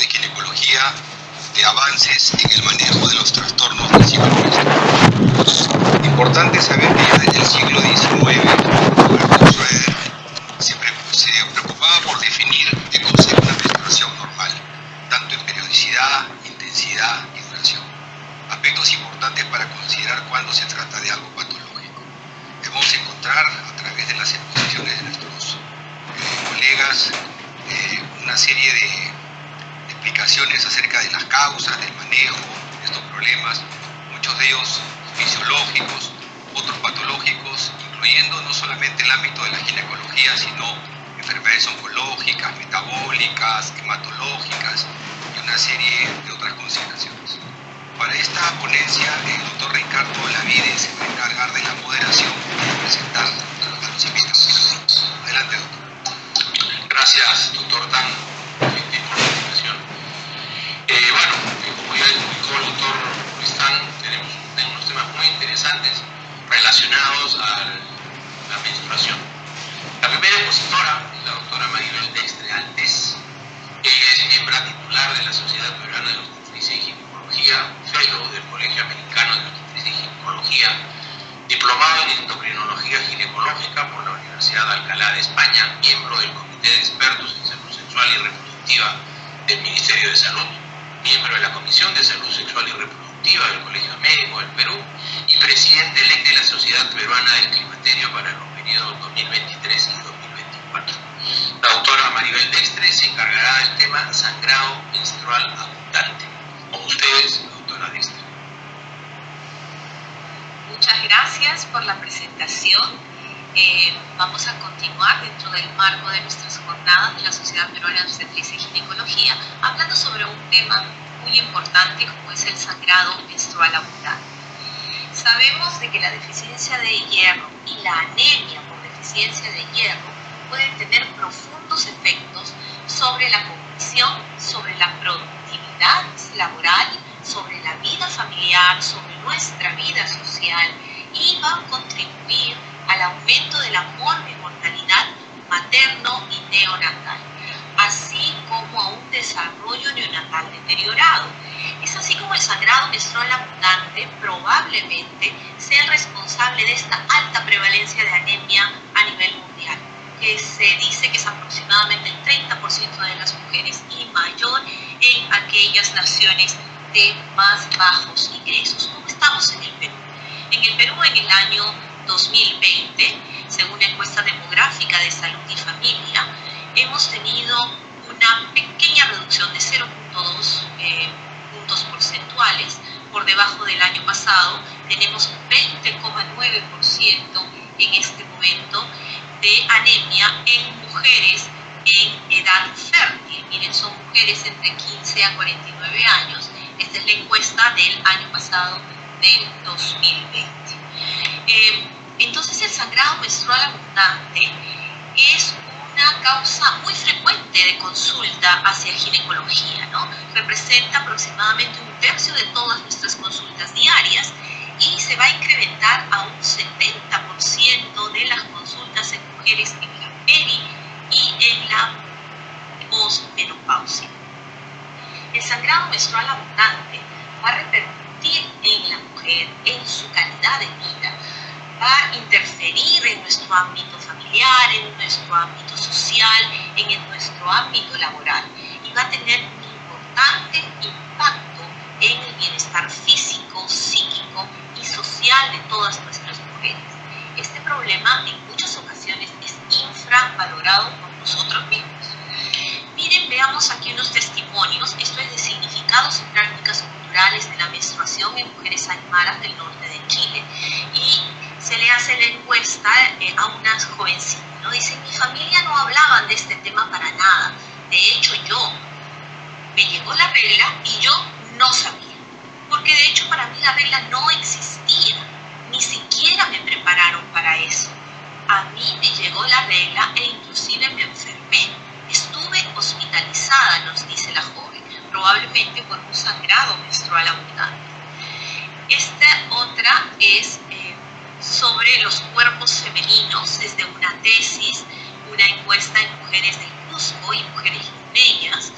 de ginecología de avances en el manejo de los trastornos del ciclo menstrual. Es importante saber que ya desde el siglo XIX, Robert Schroeder se preocupaba por definir qué concepto una menstruación normal, tanto en periodicidad, intensidad y duración. Aspectos importantes para considerar cuándo se trata de algo patológico. Debemos encontrar a través de las exposiciones de nuestros colegas una serie de explicaciones acerca de las causas, del manejo de estos problemas, muchos de ellos fisiológicos, otros patológicos, incluyendo no solamente el ámbito de la ginecología, sino enfermedades oncológicas, metabólicas, hematológicas y una serie de otras consideraciones. Para esta ponencia, el doctor Ricardo Olavide se va a encargar de la moderación y presentar a los invitados. Adelante, doctor. Gracias, doctor Tan, por la invitación. Como ya explicó el doctor Tan, tenemos unos temas muy interesantes relacionados a la menstruación. La primera expositora es la doctora Maribel Dextre Altés. Ella es miembro titular de la Sociedad Peruana de Obstetricia y Ginecología, fellow del Colegio Americano de Obstetricia y Ginecología, diplomado en endocrinología ginecológica por la Universidad de Alcalá de España, miembro del Comité de Expertos en Salud Sexual y Reproductiva del Ministerio de Salud, miembro de la Comisión de Salud Sexual y Reproductiva del Colegio Médico del Perú y presidente electo de la Sociedad Peruana del Climaterio para los periodos 2023 y 2024. La doctora Maribel Dextre se encargará del tema sangrado menstrual abundante. Con ustedes, doctora Dextre. Muchas gracias por la presentación. Vamos a continuar dentro del marco de nuestras jornadas de la Sociedad Peruana de Obstetricia y Ginecología, hablando sobre un tema muy importante como es el sangrado menstrual abundante. Sabemos de que la deficiencia de hierro y la anemia por deficiencia de hierro pueden tener profundos efectos sobre la cognición, sobre la productividad laboral, sobre la vida familiar, sobre nuestra vida social y van a contribuir al aumento de la morbimortalidad materno y neonatal, así como a un desarrollo neonatal deteriorado. Es así como el sangrado menstrual abundante probablemente sea el responsable de esta alta prevalencia de anemia a nivel mundial, que se dice que es aproximadamente el 30% de las mujeres y mayor en aquellas naciones de más bajos ingresos, como estamos en el Perú. En el Perú, en el año 2020, según la encuesta demográfica de salud y familia, hemos tenido una pequeña reducción de 0.2 puntos porcentuales por debajo del año pasado. Tenemos 20,9% en este momento de anemia en mujeres en edad fértil. Miren, son mujeres entre 15 a 49 años. Esta es la encuesta del año pasado, del 2020. Entonces, el sangrado menstrual abundante es una causa muy frecuente de consulta hacia ginecología, ¿no? Representa aproximadamente 1/3 de todas nuestras consultas diarias y se va a incrementar a un 70% de las consultas en mujeres en la peri y en la posmenopausia. El sangrado menstrual abundante va a repercutir en la mujer, en su calidad de vida, va a interferir en nuestro ámbito familiar, en nuestro ámbito social, en nuestro ámbito laboral y va a tener un importante impacto en el bienestar físico, psíquico y social de todas nuestras mujeres. Este problema en muchas ocasiones es infravalorado por nosotros mismos. Miren, veamos aquí unos testimonios, esto es de significados y prácticas culturales de la menstruación en mujeres aymaras del norte de Chile, y se le hace la encuesta a unas jovencitas, ¿no? Dice, mi familia no hablaban de este tema para nada, de hecho me llegó la regla y yo no sabía, porque de hecho para mí la regla no existía, ni siquiera me prepararon para eso. A mí me llegó la regla e inclusive me enfermé. Estuve hospitalizada, nos dice la joven, probablemente por un sangrado menstrual abundante. Esta otra es sobre los cuerpos femeninos, es de una tesis, una encuesta en mujeres del Cusco y mujeres limeñas,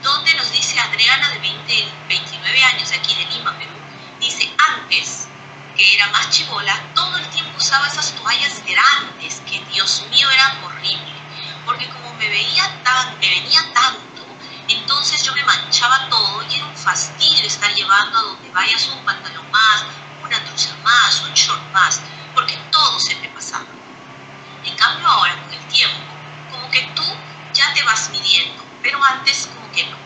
donde nos dice dice Adriana, de 29 años, de aquí de Lima, Perú. Dice, antes, que era más chibola, todo el tiempo usaba esas toallas grandes, que Dios mío, eran horribles. Porque como me venía tanto, entonces yo me manchaba todo y era un fastidio estar llevando a donde vayas un pantalón más, una truza más, un short más, porque todo se te pasaba. En cambio ahora, con el tiempo, como que tú ya te vas midiendo, pero antes como que no.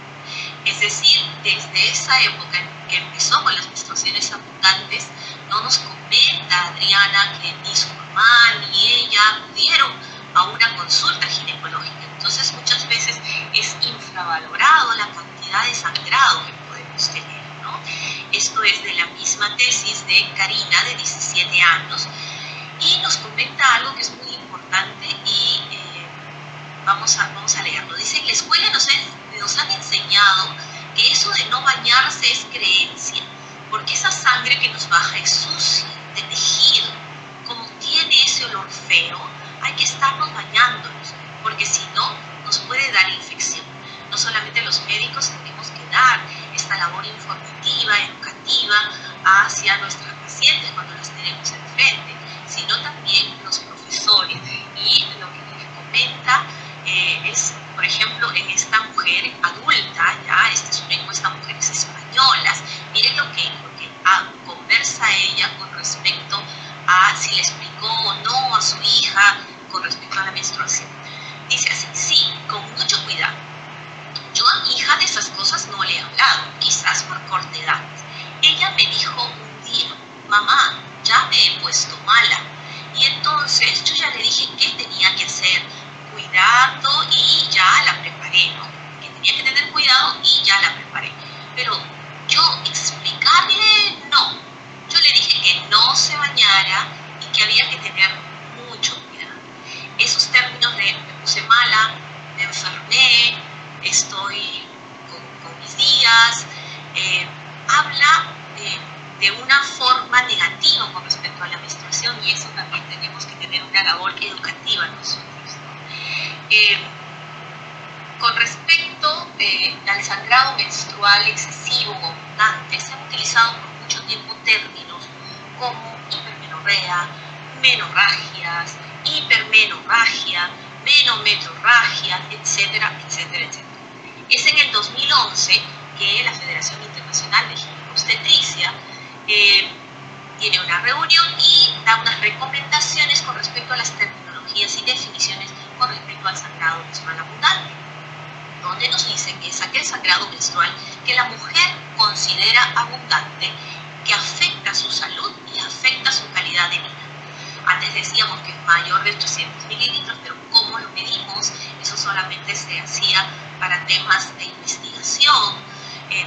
Es decir, desde esa época que empezó con las menstruaciones abundantes, no nos comenta Adriana que ni su mamá ni ella acudieron a una consulta ginecológica. Entonces muchas veces es infravalorado la cantidad de sangrado que podemos tener, ¿no? Esto es de la misma tesis de Karina, de 17 años, y nos comenta algo que es muy importante y vamos a leerlo. Dice, en la escuela nos han enseñado que eso de no bañarse es creencia, porque esa sangre que nos baja es sucia, de tejido. Como tiene ese olor feo, hay que estarnos bañándonos, porque si no, nos puede dar infección. No solamente los médicos tenemos que dar esta labor informativa, educativa hacia nuestras pacientes cuando las tenemos enfrente, sino también los profesores. Y lo que les comenta es, por ejemplo, en esta mujer adulta, ya, esta es una encuesta a mujeres españolas, miren lo que conversa ella con respecto a si le explicó o no a su hija con respecto a la menstruación. Dice así, sí, con mucho cuidado. Yo a mi hija de esas cosas no le he hablado, quizás por cortedad. Ella me dijo un día, mamá, ya me he puesto mala. Y entonces yo ya le dije qué tenía que hacer, cuidado, y ya la preparé, ¿no? Que tenía que tener cuidado y ya la preparé. Pero yo explicarle, no. Yo le dije que no se bañara y que había que tener mucho cuidado. Esos términos de me puse mala, me enfermé, estoy con mis días, habla de una forma negativa con respecto a la menstruación, y eso también tenemos que tener una labor educativa nosotros, ¿no? Con respecto al sangrado menstrual excesivo o abundante, se han utilizado por mucho tiempo términos como hipermenorrea, menorragias, hipermenorragia, menometrorragia, etcétera, etcétera, etcétera. Es en el 2011 que la Federación Internacional de Ginecobstetricia tiene una reunión y da unas recomendaciones con respecto a las terminologías y definiciones con respecto al sangrado menstrual abundante, donde nos dice que es aquel sangrado menstrual que la mujer considera abundante, que afecta su salud y afecta su calidad de vida. Antes decíamos que es mayor de 800 mililitros, pero ¿cómo lo medimos? Eso solamente se hacía para temas de investigación,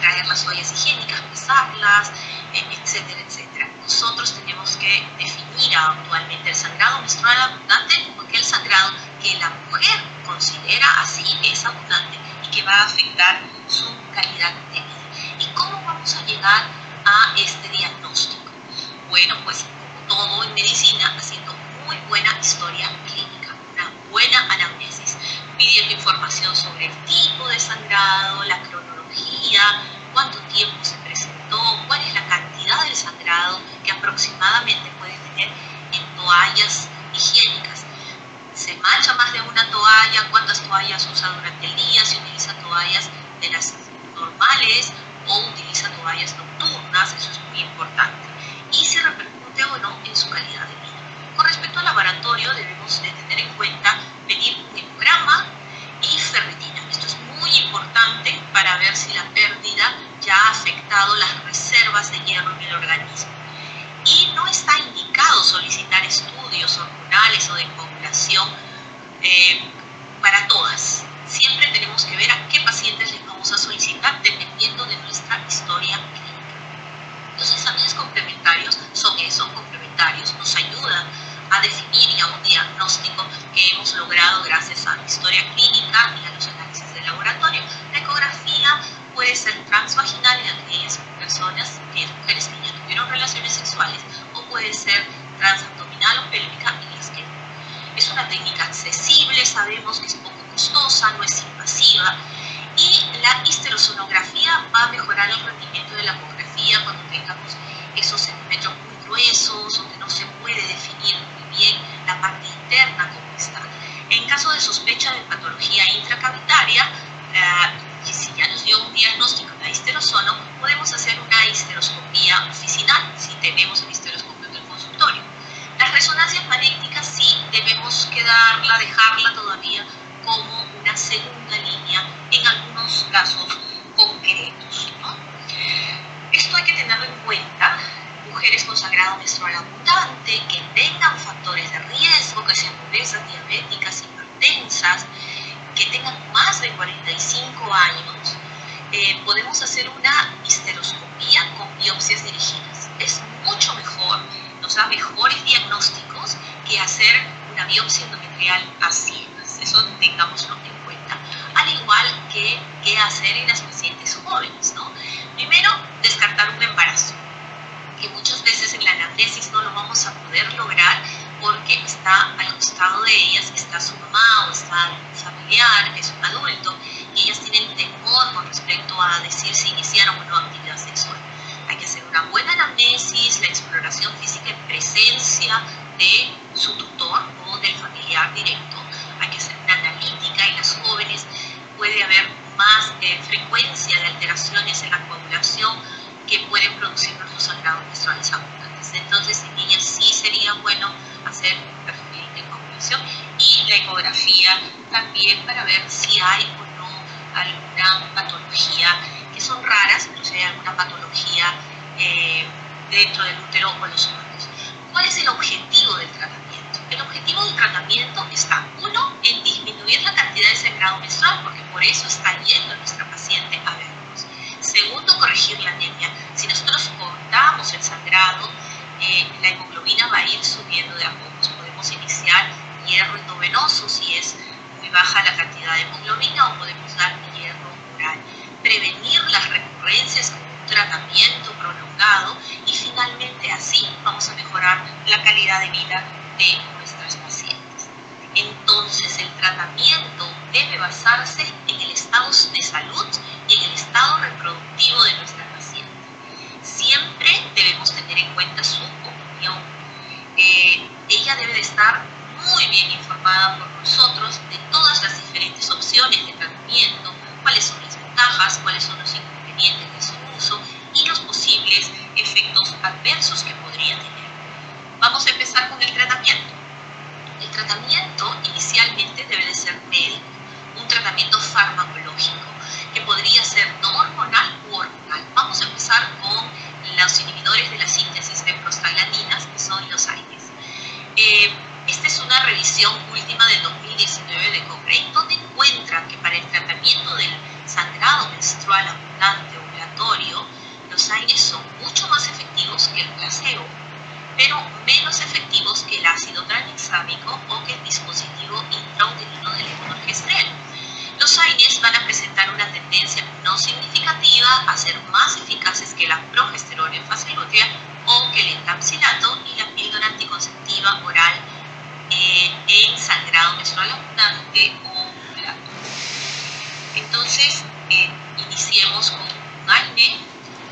traer las toallas higiénicas, pesarlas, etcétera, etcétera. Nosotros tenemos que definir actualmente el sangrado menstrual abundante como aquel sangrado que la mujer considera así que es abundante y que va a afectar su calidad de vida. ¿Y cómo vamos a llegar a este diagnóstico? Bueno, pues como todo en medicina, haciendo muy buena historia clínica, una buena anamnesis, pidiendo información sobre el tipo de sangrado, la cronología, cuánto tiempo se presentó, cuál es la cantidad del sangrado que aproximadamente puedes tener en toallas higiénicas. ¿Se mancha más de una toalla? ¿Cuántas toallas usa durante el día? ¿Si utiliza toallas de las normales o utiliza toallas nocturnas? Eso es muy importante. Y si repercute o no en su calidad de vida. Con respecto al laboratorio, debemos de tener en cuenta pedir un hemograma y ferritina. Esto es muy importante para ver si la pérdida ya ha afectado las reservas de hierro en el organismo. Y no está indicado solicitar estudios hormonales o de coagulación para todas. Siempre tenemos que ver a qué pacientes les vamos a solicitar dependiendo de nuestra historia clínica. Los exámenes complementarios son eso, complementarios, nos ayudan a definir ya un diagnóstico que hemos logrado gracias a la historia clínica y a los análisis de laboratorio. La ecografía puede ser transvaginal en aquellas personas, aquellas mujeres que ya tuvieron relaciones sexuales, o puede ser transabdominal o pélvica en las que no. Es una técnica accesible, sabemos que es poco costosa, no es invasiva, y la histerosonografía mejorar el rendimiento de la ecografía cuando tengamos esos centímetros muy gruesos, donde no se puede definir muy bien la parte interna como está. En caso de sospecha de patología intracavitaria, y si ya nos dio un diagnóstico de histerozono, podemos hacer una histeroscopía oficinal, si tenemos el histeroscopio del consultorio. Las resonancias magnéticas sí debemos dejarla todavía como una segunda línea en algunos casos concretos, ¿no? Esto hay que tenerlo en cuenta. Mujeres con sangrado menstrual abundante, que tengan factores de riesgo, que sean obesas, diabéticas, hipertensas, que tengan más de 45 años, podemos hacer una histeroscopía con biopsias dirigidas. Es mucho mejor, nos da mejores diagnósticos que hacer una biopsia endometrial a ciegas. Eso tengámoslo en cuenta. Al igual que qué hacer en las pacientes jóvenes, ¿no? Primero, descartar un embarazo, que muchas veces en la anamnesis no lo vamos a poder lograr porque está al costado de ellas, está su mamá o está algún familiar, que es un adulto, y ellas tienen temor con respecto a decir si iniciaron o no actividad sexual. Hay que hacer una buena anamnesis, la exploración física en presencia de su tutor o del familiar directo. Hay que hacer una analítica. En las jóvenes puede haber más frecuencia de alteraciones en la coagulación que pueden producirnos los sangrados menstruales abundantes. Entonces, en ellas sí sería bueno hacer un perfil de coagulación y la ecografía también para ver si hay o no alguna patología, que son raras, pero si hay alguna patología dentro del útero o los ovarios. ¿Cuál es el objetivo del tratamiento? El objetivo del tratamiento está, uno, en disminuir la cantidad de sangrado menstrual, porque por eso está yendo nuestra paciente a vernos. Segundo, corregir la anemia. Si nosotros cortamos el sangrado, la hemoglobina va a ir subiendo de a pocos. Podemos iniciar hierro endovenoso si es muy baja la cantidad de hemoglobina, o podemos dar hierro oral. Prevenir las recurrencias con un tratamiento prolongado, y finalmente así vamos a mejorar la calidad de vida de nuestras pacientes. Entonces, el tratamiento debe basarse en el estado de salud y en el estado reproductivo de nuestra paciente. Siempre debemos tener en cuenta su opinión. Ella debe de estar muy bien informada por nosotros de todas las diferentes opciones de tratamiento, cuáles son las ventajas, cuáles son los inconvenientes de su uso y los posibles efectos adversos que podría tener. Vamos a empezar con el tratamiento. El tratamiento inicialmente debe de ser médico, un tratamiento farmacológico, que podría ser no hormonal u hormonal. Vamos a empezar con los inhibidores de la síntesis de prostaglandinas, que son los AINES. Esta es una revisión última del 2019 de Cochrane, donde encuentran que para el tratamiento del sangrado menstrual abundante ovulatorio, los AINES son mucho más efectivos que el placebo, pero menos efectivos que el ácido tranexámico o que el dispositivo intrauterino del levonorgestrel. Los AINES van a presentar una tendencia no significativa a ser más eficaces que la progesterona en fase lútea o que el encapsilato y la píldora anticonceptiva oral en sangrado menstrual abundante o ovulato. Entonces, iniciemos con un AINE.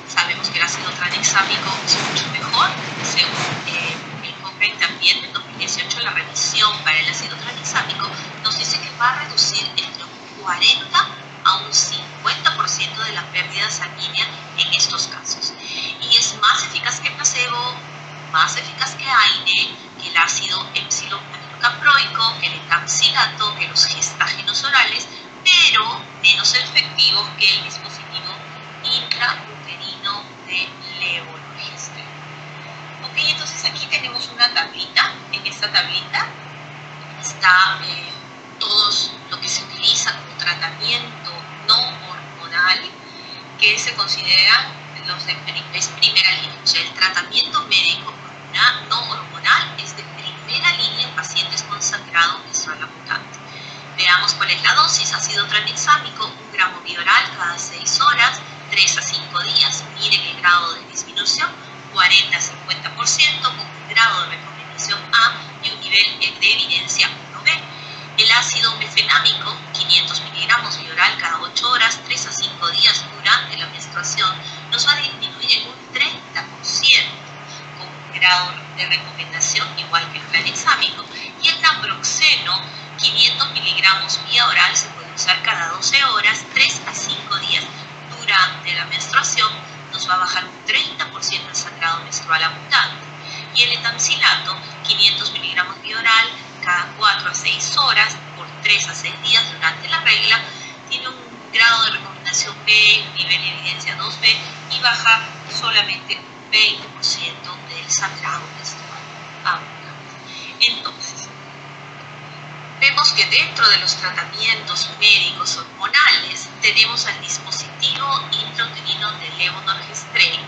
Sabemos que el ácido tranexámico es mucho mejor. Según el Cochrane también en 2018, la revisión para el ácido tranexámico nos dice que va a reducir entre un 40 a un 50% de la pérdida sanguínea en estos casos. Y es más eficaz que el placebo, más eficaz que AINE, que el ácido epsilon-aminocaproico, que el encapsilato, que los gestágenos orales, pero menos efectivo que el dispositivo intrauterino de levonorgestrel. Ok, entonces aquí tenemos una tablita. En esta tablita está todo lo que se utiliza como tratamiento no hormonal, que se considera es primera línea. O sea, el tratamiento médico no hormonal es de primera línea en pacientes con sangrado menstrual abundante. Veamos cuál es la dosis. Ácido tranexámico, 1 gramo bioral cada 6 horas, 3 a 5 días. Miren el grado de disminución, 40 a 50%, con un grado de recomendación A y un nivel de evidencia 1B. El ácido mefenámico, 500 miligramos bioral cada 8 horas, 3 a 5 días durante la menstruación, de recomendación, igual que el tranexámico, y el naproxeno, 500 miligramos vía oral, se puede usar cada 12 horas, 3 a 5 días durante la menstruación, nos va a bajar un 30% el sangrado menstrual abundante. Y el etamcilato, 500 miligramos vía oral, cada 4 a 6 horas, por 3 a 6 días durante la regla, tiene un grado de recomendación B, nivel de evidencia 2B, y baja solamente un 20% del sangrado menstrual abundante. Entonces, vemos que dentro de los tratamientos médicos hormonales tenemos al dispositivo intrauterino de levonorgestrel,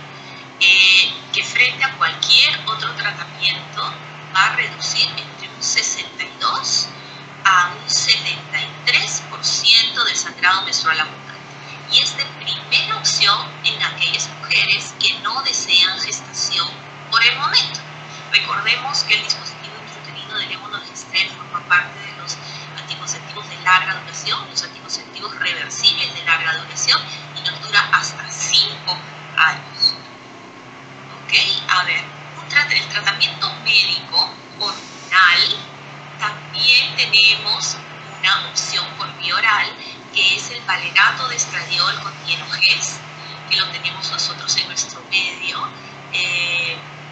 que frente a cualquier otro tratamiento va a reducir entre un 62 a un 73% del sangrado menstrual abundante. Y es de primera opción en aquellas mujeres que no desean gestación por el momento. Recordemos que el dispositivo intrauterino de levonorgestrel forma parte de los anticonceptivos de larga duración, los anticonceptivos reversibles de larga duración, y nos dura hasta 5 años. ¿Ok? A ver, el tratamiento médico hormonal, también tenemos una opción por vía oral, que es el valegato de estradiol con tienogest, que lo tenemos nosotros en nuestro medio.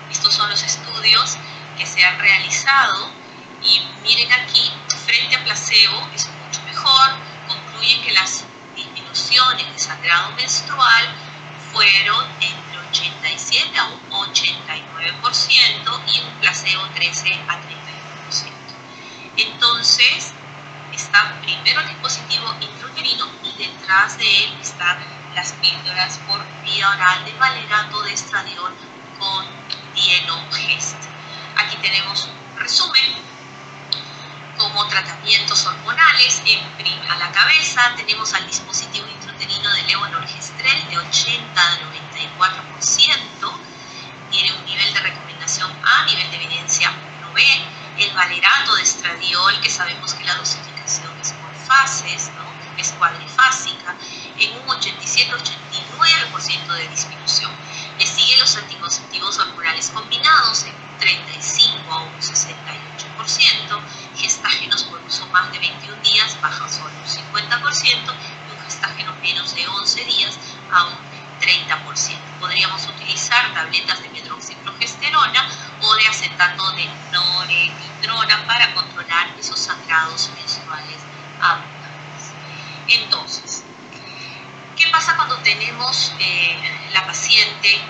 Estos son los estudios que se han realizado, y miren aquí, frente a placebo es mucho mejor. Concluyen que las disminuciones de sangrado menstrual fueron entre 87 a un 89% y un placebo 13 a 31%. Entonces, está primero el dispositivo intrauterino y detrás de él están las píldoras por vía oral de valegato de estradiol con tienogest. Aquí tenemos un resumen. Como tratamientos hormonales, a la cabeza tenemos al dispositivo intrauterino de levonorgestrel de 80 a 94%, tiene un nivel de recomendación A, nivel de evidencia 1B, el valegato de estradiol, que sabemos que la dosificación es por fases, ¿no? Es cuadrifásica, en un 87-89% de disminución. Le siguen los anticonceptivos hormonales combinados en un 35 a un 68%, gestágenos por uso más de 21 días bajan solo un 50%, y un gestágeno menos de 11 días a un 30%. Podríamos utilizar tabletas de medroxiprogesterona o de acetato de norepinefrina para controlar esos sangrados menstruales abundantes. Entonces, ¿qué pasa cuando tenemos la paciente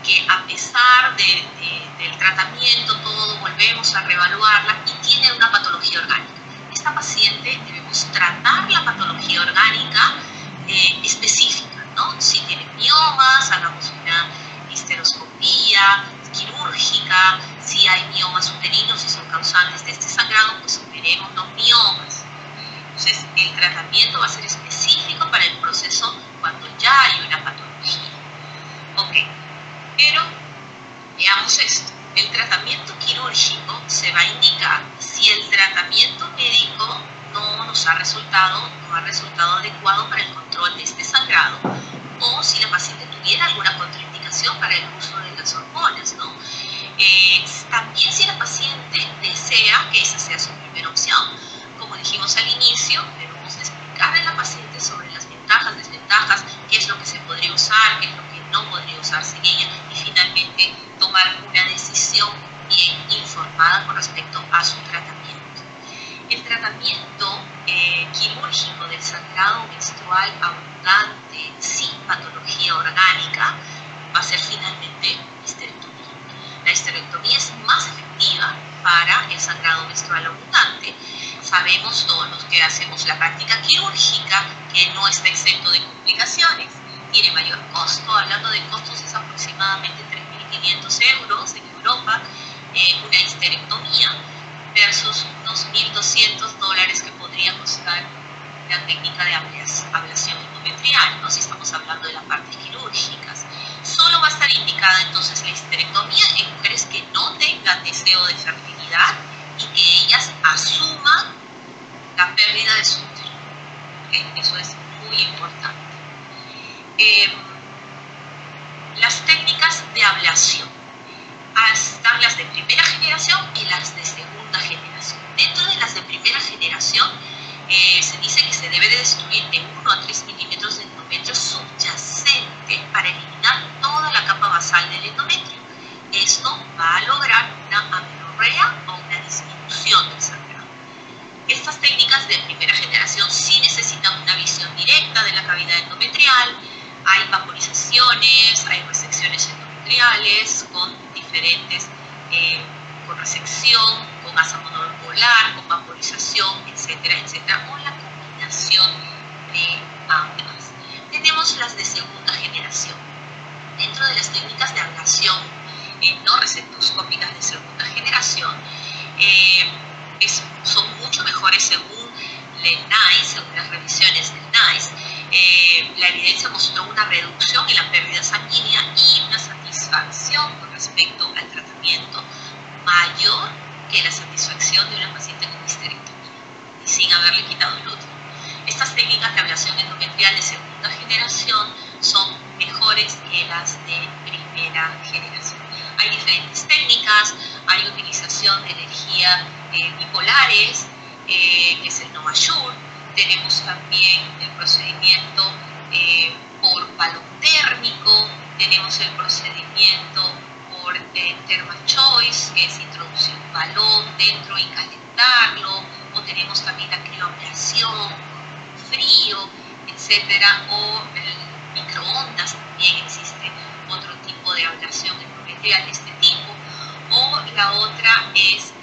que, a pesar del tratamiento, todo, volvemos a reevaluarla y tiene una patología orgánica? Esta paciente debemos tratar la patología orgánica específica, ¿no? Si tiene miomas, hagamos una histeroscopía quirúrgica. Si hay miomas uterinos y son causantes de este sangrado, pues veremos los miomas. Entonces, el tratamiento va a ser específico para el proceso cuando ya hay una patología. Ok, pero veamos esto. El tratamiento quirúrgico se va a indicar si el tratamiento médico no ha resultado adecuado para el control de este sangrado, o si la paciente tuviera alguna contraindicación para el uso de las hormonas, ¿no? También si la paciente desea que esa sea su primera opción. Como dijimos al inicio, debemos explicarle a la paciente sobre las ventajas, desventajas, qué es lo que se podría usar, qué es lo que no podría usarse en ella, y finalmente tomar una decisión bien informada con respecto a su tratamiento. El tratamiento quirúrgico del sangrado menstrual abundante sin patología orgánica va a ser finalmente histerectomía. La histerectomía es más efectiva para el sangrado menstrual abundante. Sabemos todos los que hacemos la práctica quirúrgica que no está exento de complicaciones, tiene mayor costo. Hablando de costos, es aproximadamente 3.500 euros en Europa una histerectomía, versus unos $1.200 que podría costar la técnica de ablación endometrial, ¿no? Si estamos hablando de las partes quirúrgicas. Solo va a estar indicada entonces la histerectomía en mujeres que no tengan deseo de fertilidad y que ellas asuman la pérdida de su útero. ¿Okay? Eso es muy importante. Las técnicas de ablación. Están las de primera generación y las de segunda generación. Dentro de las de primera generación se dice que se debe de destruir de 1 a 3 milímetros de endometrio subyacente para eliminar toda la capa basal del endometrio. Esto va a lograr una amenorrea o una disminución del sangrado. Estas técnicas de primera generación sí necesitan una visión directa de la cavidad endometrial. Hay vaporizaciones, hay resecciones endometriales con diferentes, con resección, con asa monopolar, con vaporización, etcétera, etcétera, o la combinación de ambas. Tenemos las de segunda generación. Dentro de las técnicas de ablación no receptoscópicas de segunda generación, son mucho mejores según el NICE, según las revisiones del NICE. La evidencia mostró una reducción en la pérdida sanguínea y una satisfacción con respecto al tratamiento mayor que la satisfacción de una paciente con histerectomía y sin haberle quitado el útero. Estas técnicas de ablación endometrial de segunda generación son mejores que las de primera generación. Hay diferentes técnicas, hay utilización de energía bipolares, que es el NovaSure. Tenemos también el procedimiento por balón térmico, tenemos el procedimiento por ThermaChoice, que es introducir un balón dentro y calentarlo, o tenemos también la crioablación, frío, etcétera, o el microondas. También existe otro tipo de ablación endometrial de este tipo, o la otra es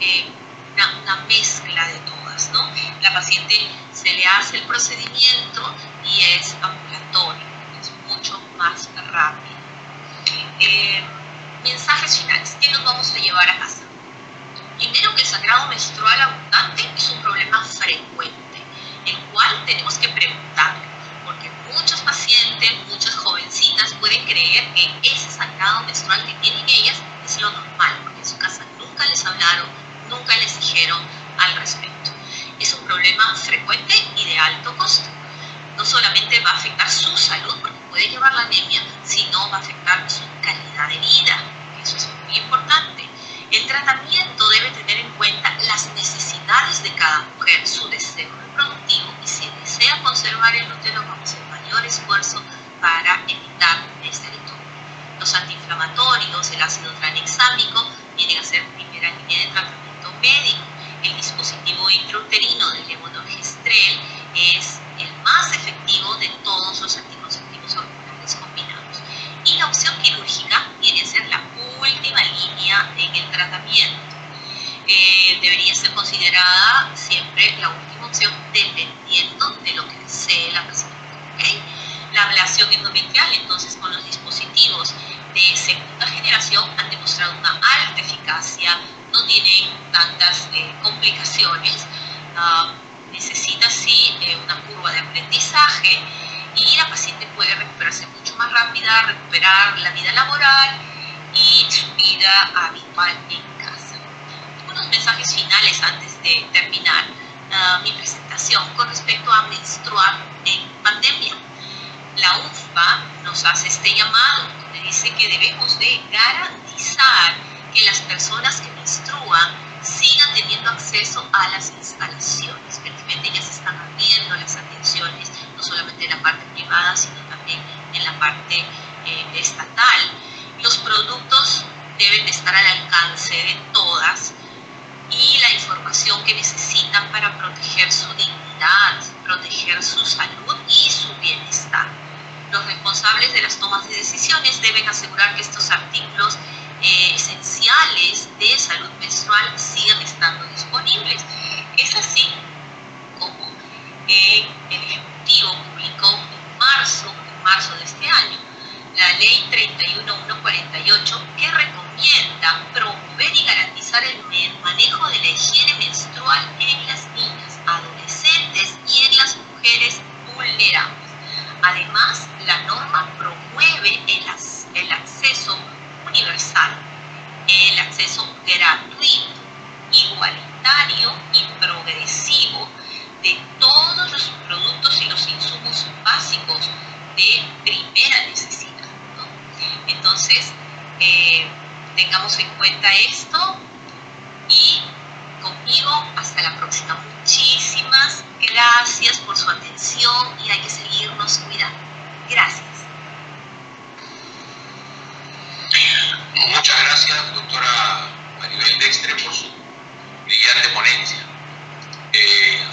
una mezcla de todas, ¿no? La paciente se le hace el procedimiento y es ambulatorio, es mucho más rápido. Mensajes finales, ¿qué nos vamos a llevar a casa? Primero, que el sangrado menstrual abundante es un problema frecuente, el cual tenemos que preguntar, porque muchos pacientes, muchas jovencitas pueden creer que ese sangrado menstrual que tienen ellas es lo normal, porque en su casa nunca les hablaron, nunca les dijeron al respecto. Es un problema frecuente y de alto costo. No solamente va a afectar su salud, porque puede llevar la anemia, sino va a afectar su calidad de vida. Eso es muy importante. El tratamiento debe tener en cuenta las necesidades de cada mujer, su deseo reproductivo, y si desea conservar el útero, vamos a hacer mayor esfuerzo para evitar esterectomía. Los antiinflamatorios, el ácido tranexámico, vienen a ser primera línea de tratamiento médico. El dispositivo intrauterino del levonorgestrel es el más efectivo de todos los anticonceptivos hormonales combinados. Y la opción quirúrgica viene a ser la última línea en el tratamiento. Debería ser considerada siempre la última opción dependiendo de lo que desee la paciente. ¿Okay? La ablación endometrial, entonces, con los dispositivos de segunda generación han demostrado una alta eficacia, no tienen tantas complicaciones, necesita sí una curva de aprendizaje y la paciente puede recuperarse mucho más rápida, recuperar la vida laboral y su vida habitual en casa. Unos mensajes finales antes de terminar mi presentación con respecto a menstruar en pandemia. La UNFPA nos hace este llamado, donde dice que debemos de garantizar que las personas que menstruan sigan teniendo acceso a las instalaciones. Felizmente ya se están abriendo las atenciones, no solamente en la parte privada, sino también en la parte estatal. Los productos deben de estar al alcance de todas y la información que necesitan para proteger su dignidad, proteger su salud y su bienestar. Los responsables de las tomas de decisiones deben asegurar que estos artículos esenciales de salud menstrual sigan estando disponibles. Es así como el Ejecutivo publicó en marzo de este año la Ley 31148, que recomienda promover y garantizar el manejo de la higiene menstrual en las niñas, adolescentes y en las mujeres vulnerables. Además, la norma promueve el acceso universal, el acceso gratuito, igualitario y progresivo de todos los productos y los insumos básicos de primera necesidad, ¿no? Entonces, tengamos en cuenta esto y conmigo hasta la próxima. Muchísimas gracias por su atención y hay que seguirnos cuidando. Gracias. Muchas gracias, doctora Maribel Dextre, por su brillante ponencia.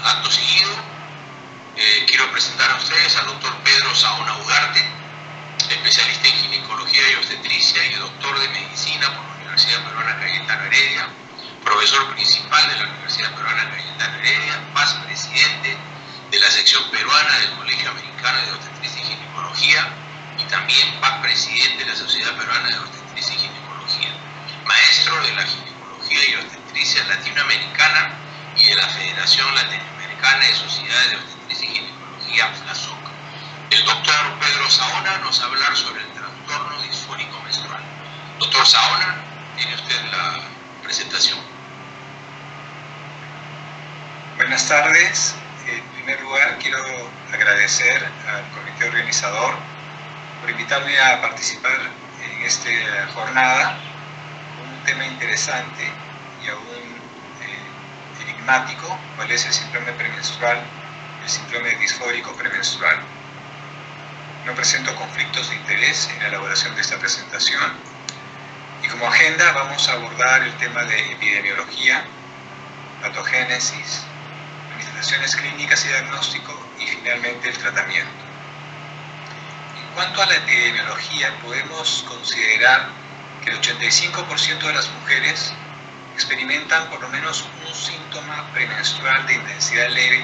Acto seguido, quiero presentar a ustedes al doctor Pedro Saona Ugarte, especialista en ginecología y obstetricia y doctor de medicina por la Universidad Peruana Cayetano Heredia, profesor principal de la Universidad Peruana Cayetano Heredia, paz presidente de la sección peruana del Colegio Americano de Obstetricia y Ginecología y también paz presidente de la Sociedad Peruana de Obstetricia y Ginecología, maestro de la ginecología y obstetricia latinoamericana y de la Federación Latinoamericana de Sociedades de Obstetricia y Ginecología, FLASOC. El doctor Pedro Saona nos va a hablar sobre el trastorno disfórico menstrual. Doctor Saona, tiene usted la presentación. Buenas tardes. En primer lugar, quiero agradecer al comité organizador por invitarme a participar en esta jornada con un tema interesante y aún enigmático, cuál es el síndrome premenstrual, el síndrome disfórico premenstrual. No presento conflictos de interés en la elaboración de esta presentación y como agenda vamos a abordar el tema de epidemiología, patogénesis, manifestaciones clínicas y diagnóstico y finalmente el tratamiento. En cuanto a la epidemiología, podemos considerar que el 85% de las mujeres experimentan por lo menos un síntoma premenstrual de intensidad leve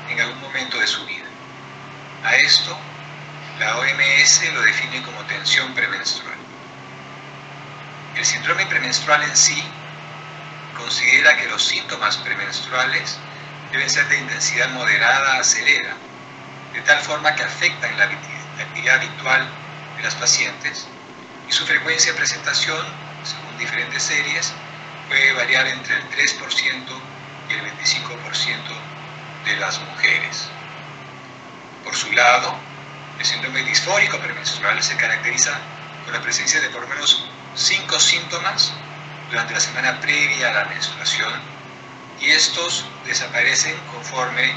en algún momento de su vida. A esto, la OMS lo define como tensión premenstrual. El síndrome premenstrual en sí considera que los síntomas premenstruales deben ser de intensidad moderada a severa, de tal forma que afectan la actividad habitual de las pacientes y su frecuencia de presentación, según diferentes series, puede variar entre el 3% y el 25% de las mujeres. Por su lado, el síndrome disfórico premenstrual se caracteriza por la presencia de por lo menos 5 síntomas durante la semana previa a la menstruación y estos desaparecen conforme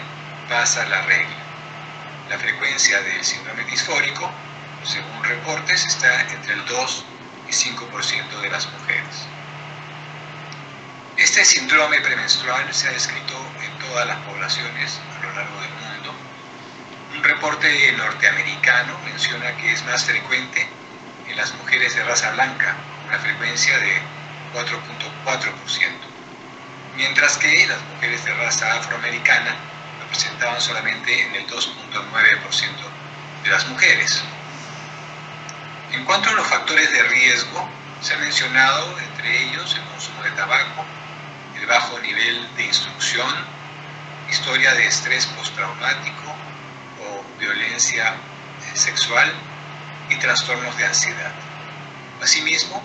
pasa la regla. La frecuencia del síndrome disfórico, según reportes, está entre el 2 y 5% de las mujeres. Este síndrome premenstrual se ha descrito en todas las poblaciones a lo largo del mundo. Un reporte norteamericano menciona que es más frecuente en las mujeres de raza blanca, con una frecuencia de 4.4%, mientras que las mujeres de raza afroamericana lo presentaban solamente en el 2.9% de las mujeres. En cuanto a los factores de riesgo, se ha mencionado entre ellos el consumo de tabaco, el bajo nivel de instrucción, historia de estrés postraumático o violencia sexual y trastornos de ansiedad. Asimismo,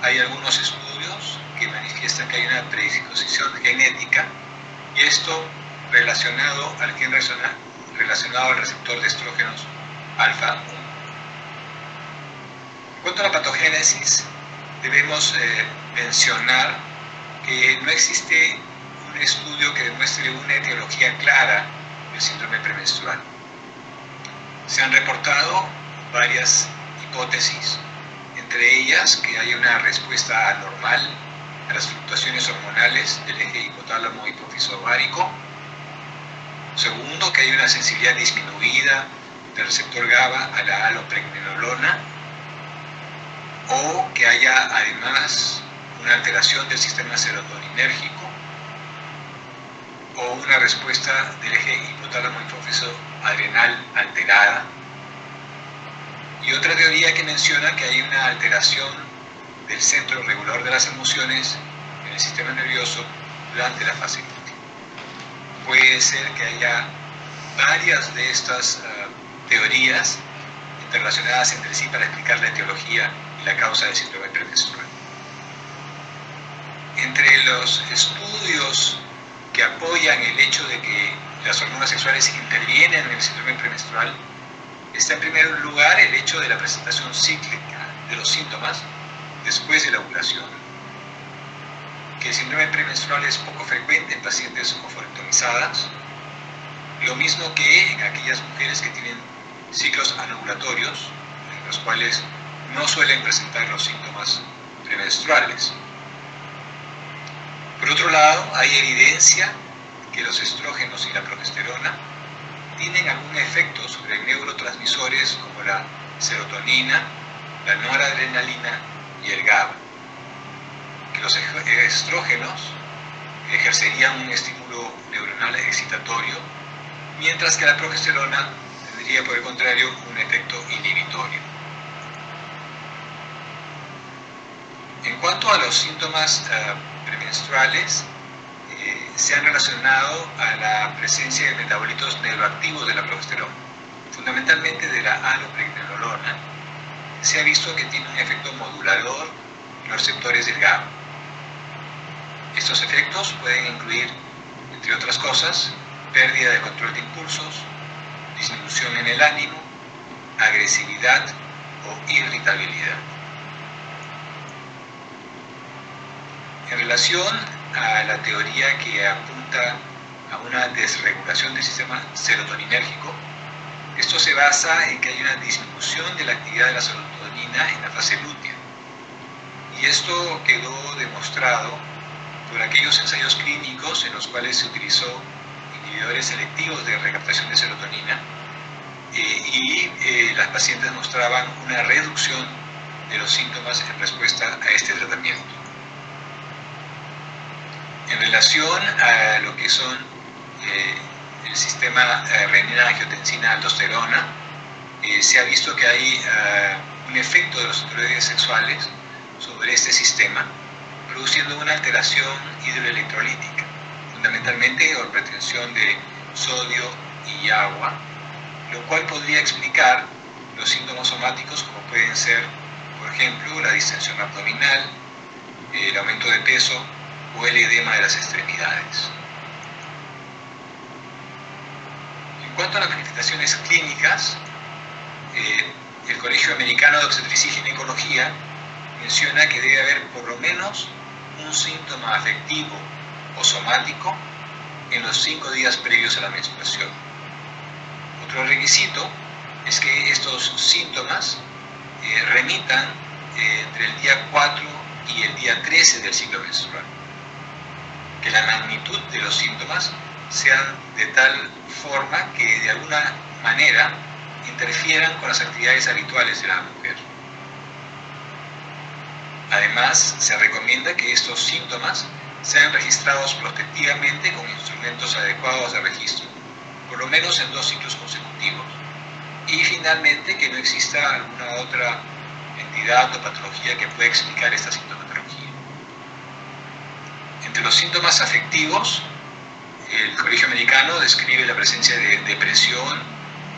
hay algunos estudios que manifiestan que hay una predisposición genética y esto relacionado al gen relacionado al receptor de estrógenos alfa 1. En cuanto a la patogénesis, debemos mencionar que no existe un estudio que demuestre una etiología clara del síndrome premenstrual. Se han reportado varias hipótesis, entre ellas que hay una respuesta anormal a las fluctuaciones hormonales del eje hipotálamo hipófiso ovárico. Segundo, que hay una sensibilidad disminuida del receptor GABA a la alopregnenolona, o que haya además una alteración del sistema serotoninérgico o una respuesta del eje hipotálamo hipófiso adrenal alterada. Y otra teoría que menciona que hay una alteración del centro regulador de las emociones en el sistema nervioso durante la fase lútea. Puede ser que haya varias de estas teorías interrelacionadas entre sí para explicar la etiología y la causa del síndrome premenstrual. Entre los estudios que apoyan el hecho de que las hormonas sexuales intervienen en el síndrome premenstrual, está en primer lugar el hecho de la presentación cíclica de los síntomas después de la ovulación, que el síndrome premenstrual es poco frecuente en pacientes oforectomizadas, lo mismo que en aquellas mujeres que tienen ciclos anovulatorios, en los cuales no suelen presentar los síntomas premenstruales. Por otro lado, hay evidencia que los estrógenos y la progesterona tienen algún efecto sobre neurotransmisores como la serotonina, la noradrenalina y el GABA. Que los estrógenos ejercerían un estímulo neuronal excitatorio, mientras que la progesterona tendría, por el contrario, un efecto inhibitorio. En cuanto a los síntomas premenstruales, se han relacionado a la presencia de metabolitos neuroactivos de la progesterona, fundamentalmente de la alopregnenolona. Se ha visto que tiene un efecto modulador en los receptores del GABA. Estos efectos pueden incluir, entre otras cosas, pérdida de control de impulsos, disminución en el ánimo, agresividad o irritabilidad. En relación a la teoría que apunta a una desregulación del sistema serotoninérgico, esto se basa en que hay una disminución de la actividad de la serotonina en la fase lútea. Y esto quedó demostrado por aquellos ensayos clínicos en los cuales se utilizó inhibidores selectivos de recaptación de serotonina y las pacientes mostraban una reducción de los síntomas en respuesta a este tratamiento. En relación a lo que son el sistema renina-angiotensina-aldosterona, se ha visto que hay un efecto de los esteroides sexuales sobre este sistema, produciendo una alteración hidroelectrolítica, fundamentalmente por retención de sodio y agua, lo cual podría explicar los síntomas somáticos como pueden ser, por ejemplo, la distensión abdominal, el aumento de peso o el edema de las extremidades. En cuanto a las manifestaciones clínicas, el Colegio Americano de Obstetricia y Ginecología menciona que debe haber por lo menos un síntoma afectivo o somático en los 5 días previos a la menstruación. Otro requisito es que estos síntomas remitan entre el día 4 y el día 13 del ciclo menstrual. Que la magnitud de los síntomas sean de tal forma que de alguna manera interfieran con las actividades habituales de la mujer. Además, se recomienda que estos síntomas sean registrados prospectivamente con instrumentos adecuados de registro, por lo menos en 2 ciclos consecutivos. Y finalmente, que no exista alguna otra entidad o patología que pueda explicar esta sintomatología. Entre los síntomas afectivos, el Colegio Americano describe la presencia de depresión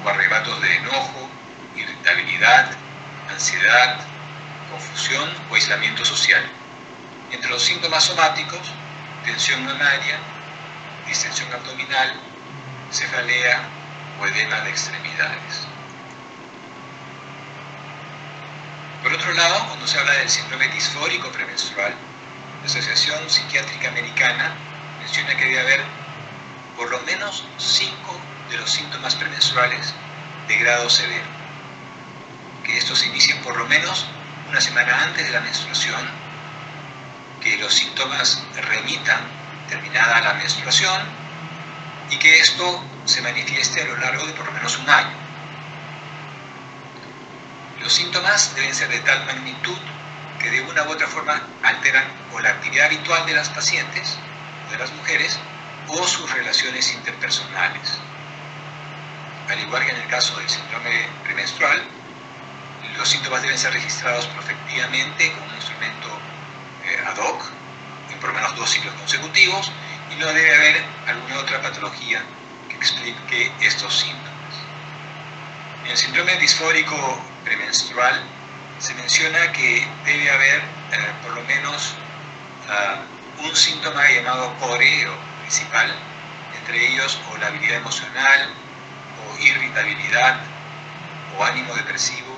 o arrebatos de enojo, irritabilidad, ansiedad, confusión o aislamiento social. Entre los síntomas somáticos, tensión mamaria, distensión abdominal, cefalea o edema de extremidades. Por otro lado, cuando se habla del síndrome disfórico premenstrual, la Asociación Psiquiátrica Americana menciona que debe haber por lo menos 5 de los síntomas premenstruales de grado severo. Que estos se inicien por lo menos una semana antes de la menstruación, que los síntomas remitan terminada la menstruación y que esto se manifieste a lo largo de por lo menos un año. Los síntomas deben ser de tal magnitud que de una u otra forma alteran o la actividad habitual de las pacientes, de las mujeres, o sus relaciones interpersonales. Al igual que en el caso del síndrome premenstrual, los síntomas deben ser registrados prospectivamente con un instrumento ad hoc, en por lo menos 2 ciclos consecutivos, y no debe haber alguna otra patología que explique estos síntomas. En el síndrome disfórico premenstrual se menciona que debe haber por lo menos un síntoma llamado core o principal, entre ellos o la habilidad emocional, o irritabilidad, o ánimo depresivo,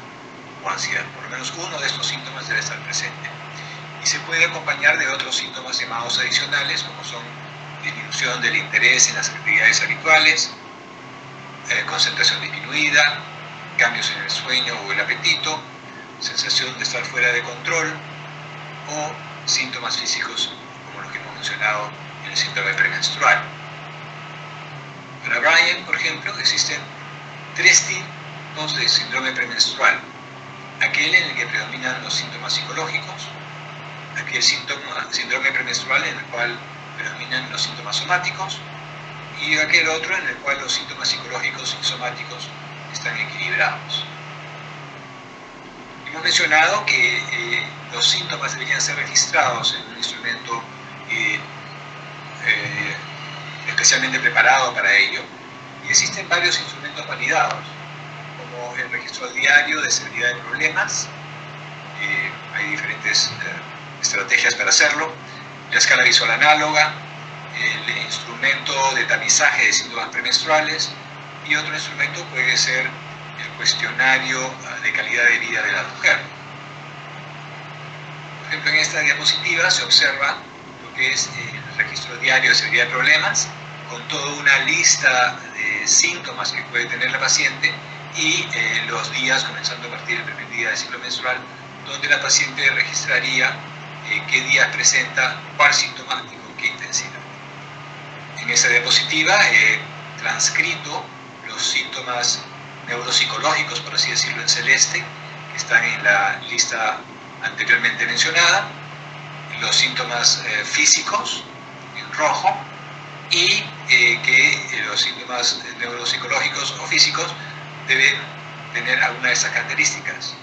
o ansiedad. Por lo menos uno de estos síntomas debe estar presente. y se puede acompañar de otros síntomas llamados adicionales, como son disminución del interés en las actividades habituales, concentración disminuida, cambios en el sueño o el apetito, sensación de estar fuera de control o síntomas físicos como los que hemos mencionado en el síndrome premenstrual. Para Bryan, por ejemplo, existen 3 tipos de síndrome premenstrual: aquel en el que predominan los síntomas psicológicos, aquel síndrome premenstrual en el cual predominan los síntomas somáticos, y aquel otro en el cual los síntomas psicológicos y somáticos están equilibrados. Hemos mencionado que los síntomas deberían ser registrados en un instrumento especialmente preparado para ello, y existen varios instrumentos validados, como el registro diario de severidad de problemas. Hay diferentes estrategias para hacerlo: la escala visual análoga, el instrumento de tamizaje de síntomas premenstruales, y otro instrumento puede ser el cuestionario de calidad de vida de la mujer. Por ejemplo, en esta diapositiva se observa lo que es el registro diario de severidad de problemas, con toda una lista de síntomas que puede tener la paciente y los días, comenzando a partir del primer día del ciclo menstrual, donde la paciente registraría qué días presenta cuál síntoma y con qué intensidad. En esta diapositiva he transcrito los síntomas neuropsicológicos, por así decirlo, en celeste, que están en la lista anteriormente mencionada, los síntomas físicos en rojo, y que los síntomas neuropsicológicos o físicos deben tener alguna de esas características,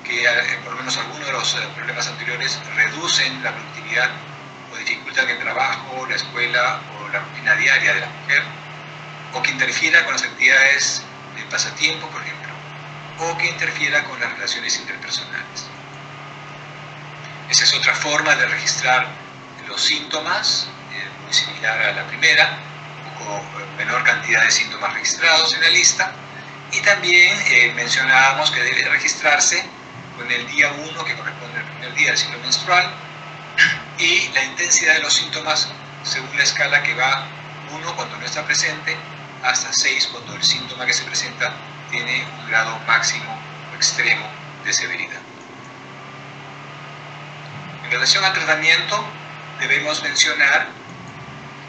que por lo menos algunos de los problemas anteriores reducen la productividad o dificultan el trabajo, la escuela o la rutina diaria de la mujer, o que interfiera con las actividades de pasatiempo, por ejemplo, o que interfiera con las relaciones interpersonales. Esa es otra forma de registrar los síntomas, muy similar a la primera, con menor cantidad de síntomas registrados en la lista. Y también mencionábamos que debe registrarse con el día 1, que corresponde al primer día del ciclo menstrual, y la intensidad de los síntomas según la escala que va 1 cuando no está presente, hasta 6 cuando el síntoma que se presenta tiene un grado máximo o extremo de severidad. En relación al tratamiento, debemos mencionar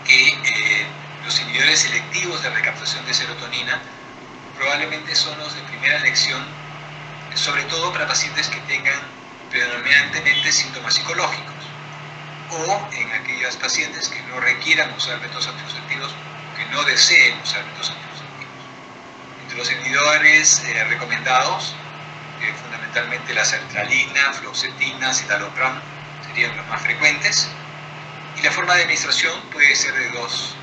que los inhibidores selectivos de recaptación de serotonina probablemente son los de primera elección, sobre todo para pacientes que tengan predominantemente síntomas psicológicos, o en aquellas pacientes que no requieran usar métodos anticonceptivos o que no deseen usar métodos anticonceptivos. Entre los inhibidores recomendados, fundamentalmente la sertralina, fluoxetina, citalopram serían los más frecuentes, y la forma de administración puede ser de 2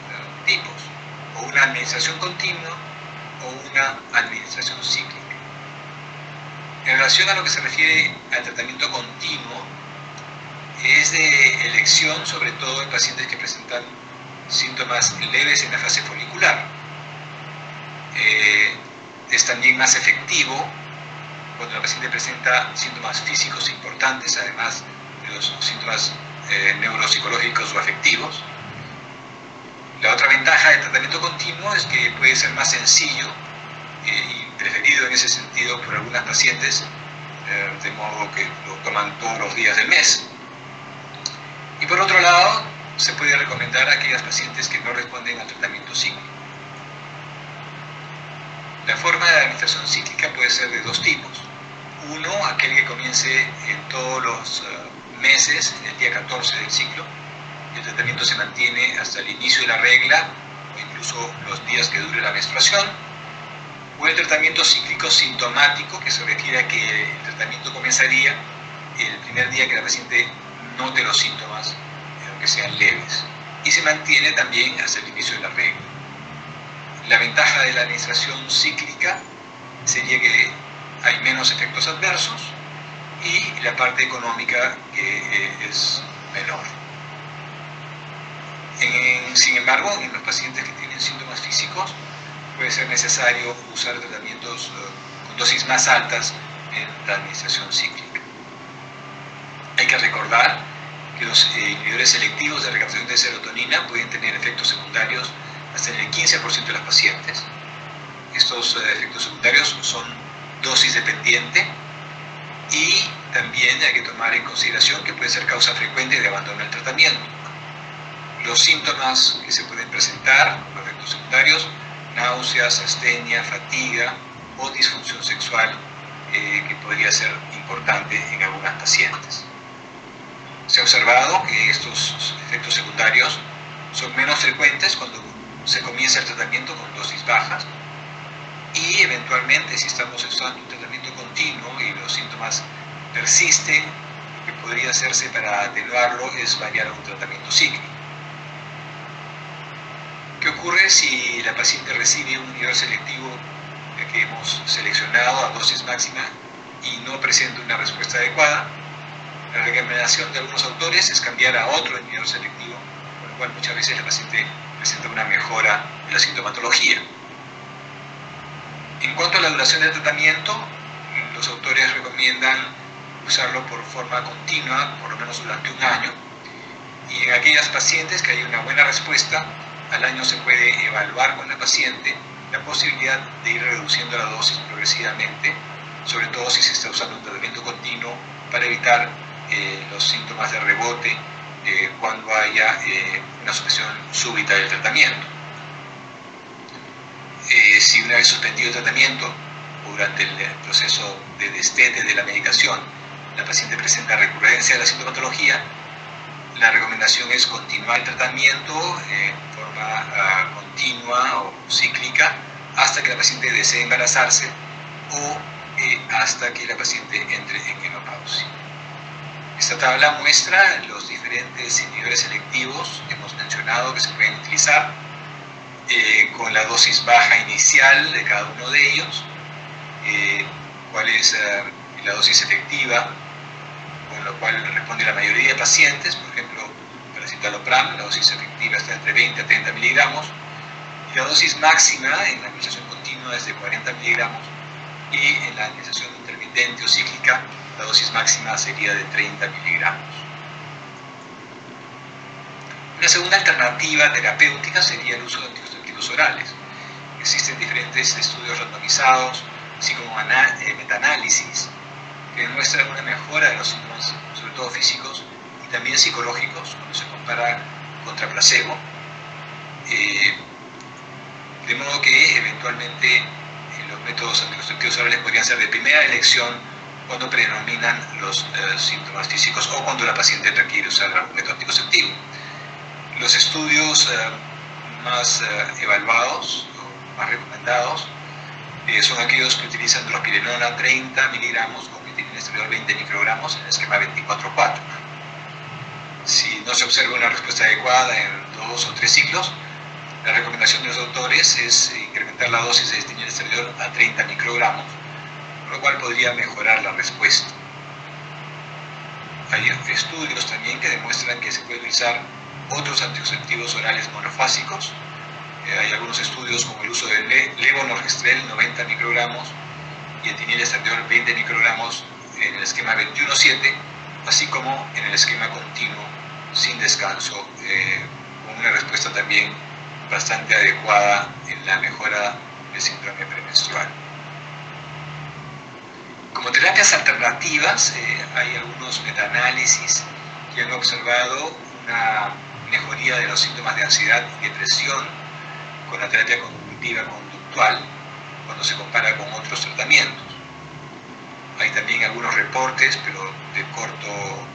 tipos: o una administración continua o una administración cíclica. En relación a lo que se refiere al tratamiento continuo, es de elección sobre todo en pacientes que presentan síntomas leves en la fase folicular. Es también más efectivo cuando la paciente presenta síntomas físicos importantes, además de los síntomas neuropsicológicos o afectivos. La otra ventaja del tratamiento continuo es que puede ser más sencillo y preferido en ese sentido por algunas pacientes, de modo que lo toman todos los días del mes. Y por otro lado, se puede recomendar a aquellas pacientes que no responden al tratamiento cíclico. La forma de administración cíclica puede ser de 2 tipos. Uno, aquel que comience en todos los meses, en el día 14 del ciclo. El tratamiento se mantiene hasta el inicio de la regla o incluso los días que dure la menstruación. O el tratamiento cíclico sintomático, que se refiere a que el tratamiento comenzaría el primer día que la paciente note los síntomas, aunque sean leves, y se mantiene también hasta el inicio de la regla. La ventaja de la administración cíclica sería que hay menos efectos adversos y la parte económica que es menor. Sin embargo, en los pacientes que tienen síntomas físicos puede ser necesario usar tratamientos con dosis más altas en la administración cíclica. Hay que recordar Los inhibidores selectivos de recaptación de serotonina pueden tener efectos secundarios hasta en el 15% de las pacientes. Estos efectos secundarios son dosis dependiente y también hay que tomar en consideración que puede ser causa frecuente de abandono del tratamiento. Los síntomas que se pueden presentar como efectos secundarios: náuseas, astenia, fatiga o disfunción sexual, que podría ser importante en algunas pacientes. Se ha observado que estos efectos secundarios son menos frecuentes cuando se comienza el tratamiento con dosis bajas, y eventualmente, si estamos usando un tratamiento continuo y los síntomas persisten, lo que podría hacerse para atenuarlo es variar a un tratamiento cíclico. ¿Qué ocurre si la paciente recibe un inhibidor selectivo que hemos seleccionado a dosis máxima y no presenta una respuesta adecuada? La recomendación de algunos autores es cambiar a otro inhibidor selectivo, con lo cual muchas veces la paciente presenta una mejora de la sintomatología. En cuanto a la duración del tratamiento, los autores recomiendan usarlo por forma continua, por lo menos durante un año, y en aquellas pacientes que hay una buena respuesta, al año se puede evaluar con la paciente la posibilidad de ir reduciendo la dosis progresivamente, sobre todo si se está usando un tratamiento continuo, para evitar los síntomas de rebote cuando haya una suspensión súbita del tratamiento. Si una vez suspendido el tratamiento o durante el proceso de destete de la medicación la paciente presenta recurrencia de la sintomatología, la recomendación es continuar el tratamiento en forma continua o cíclica hasta que la paciente desee embarazarse o hasta que la paciente entre en menopausia. Esta tabla muestra los diferentes inhibidores selectivos que hemos mencionado que se pueden utilizar, con la dosis baja inicial de cada uno de ellos, cuál es la dosis efectiva con la cual responde la mayoría de pacientes. Por ejemplo, para citalopram, la dosis efectiva está entre 20 a 30 miligramos, y la dosis máxima en la administración continua es de 40 miligramos, y en la administración intermitente o cíclica la dosis máxima sería de 30 miligramos. Una segunda alternativa terapéutica sería el uso de anticonceptivos orales. Existen diferentes estudios randomizados, así como metaanálisis, que demuestran una mejora de los síntomas, sobre todo físicos y también psicológicos, cuando se compara contra placebo. De modo que eventualmente los métodos anticonceptivos orales podrían ser de primera elección cuando predominan los síntomas físicos o cuando la paciente requiere usar algún método anticonceptivo. Los estudios más evaluados o más recomendados son aquellos que utilizan drospirenona 30 miligramos con metilminestrol 20 microgramos en el esquema 24/4. Si no se observa una respuesta adecuada en 2 o 3 ciclos, la recomendación de los autores es incrementar la dosis de metilminestrol a 30 microgramos, con lo cual podría mejorar la respuesta. Hay estudios también que demuestran que se puede utilizar otros anticonceptivos orales monofásicos. Hay algunos estudios como el uso de levonorgestrel 90 microgramos y etinilestradiol 20 microgramos en el esquema 21/7, así como en el esquema continuo sin descanso, con una respuesta también bastante adecuada en la mejora del síndrome premenstrual. Como terapias alternativas, hay algunos metaanálisis que han observado una mejoría de los síntomas de ansiedad y depresión con la terapia cognitiva conductual cuando se compara con otros tratamientos. Hay también algunos reportes, pero de corto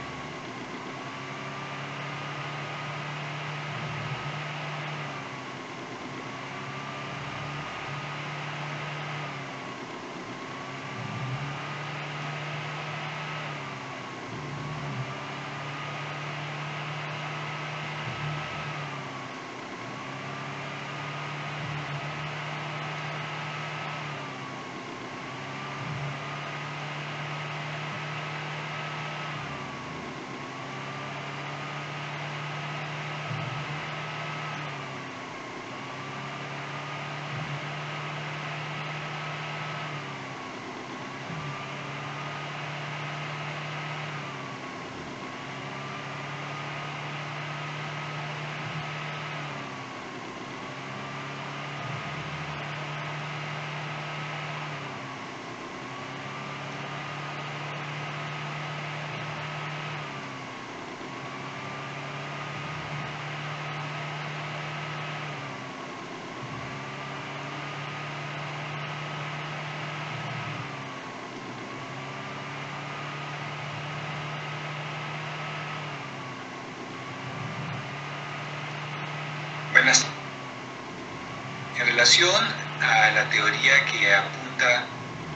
relación a la teoría que apunta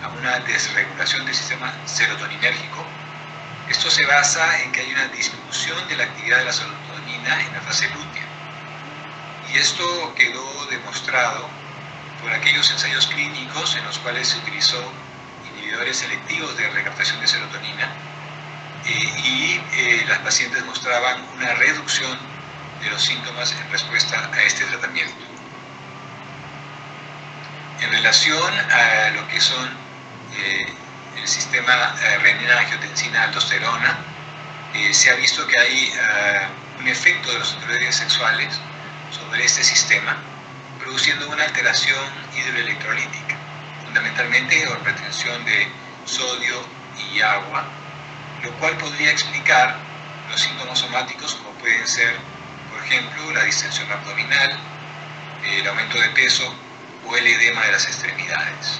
a una desregulación del sistema serotoninérgico, esto se basa en que hay una disminución de la actividad de la serotonina en la fase lútea. Y esto quedó demostrado por aquellos ensayos clínicos en los cuales se utilizó inhibidores selectivos de recaptación de serotonina y las pacientes mostraban una reducción de los síntomas en respuesta a este tratamiento. En relación a lo que son el sistema renina-angiotensina-aldosterona, se ha visto que hay un efecto de los esteroides sexuales sobre este sistema, produciendo una alteración hidroelectrolítica, fundamentalmente por retención de sodio y agua, lo cual podría explicar los síntomas somáticos como pueden ser, por ejemplo, la distensión abdominal, el aumento de peso o el edema de las extremidades.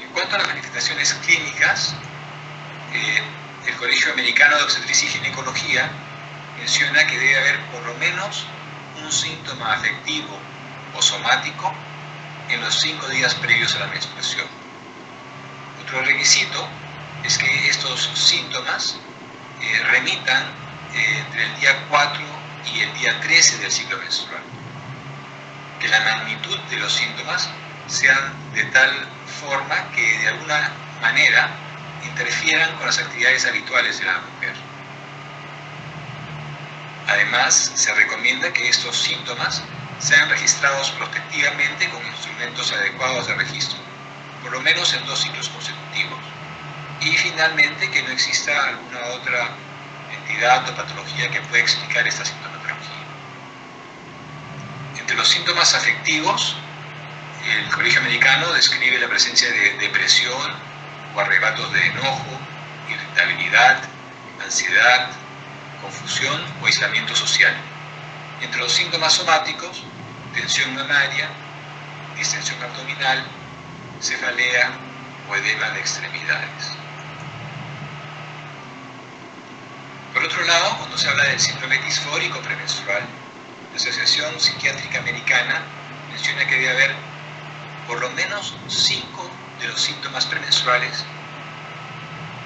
En cuanto a las manifestaciones clínicas, el Colegio Americano de Obstetricia y Ginecología menciona que debe haber por lo menos un síntoma afectivo o somático en los 5 días previos a la menstruación. Otro requisito es que estos síntomas remitan entre el día 4 y el día 13 del ciclo menstrual. Que la magnitud de los síntomas sean de tal forma que de alguna manera interfieran con las actividades habituales de la mujer. Además, se recomienda que estos síntomas sean registrados prospectivamente con instrumentos adecuados de registro, por lo menos en 2 ciclos consecutivos. Y finalmente, que no exista alguna otra entidad o patología que pueda explicar esta sintomatología. Entre los síntomas afectivos, el Colegio Americano describe la presencia de depresión o arrebatos de enojo, irritabilidad, ansiedad, confusión o aislamiento social. Entre los síntomas somáticos, tensión mamaria, distensión abdominal, cefalea o edema de extremidades. Por otro lado, cuando se habla del síndrome disfórico premenstrual, la Asociación Psiquiátrica Americana menciona que debe haber por lo menos 5 de los síntomas premenstruales,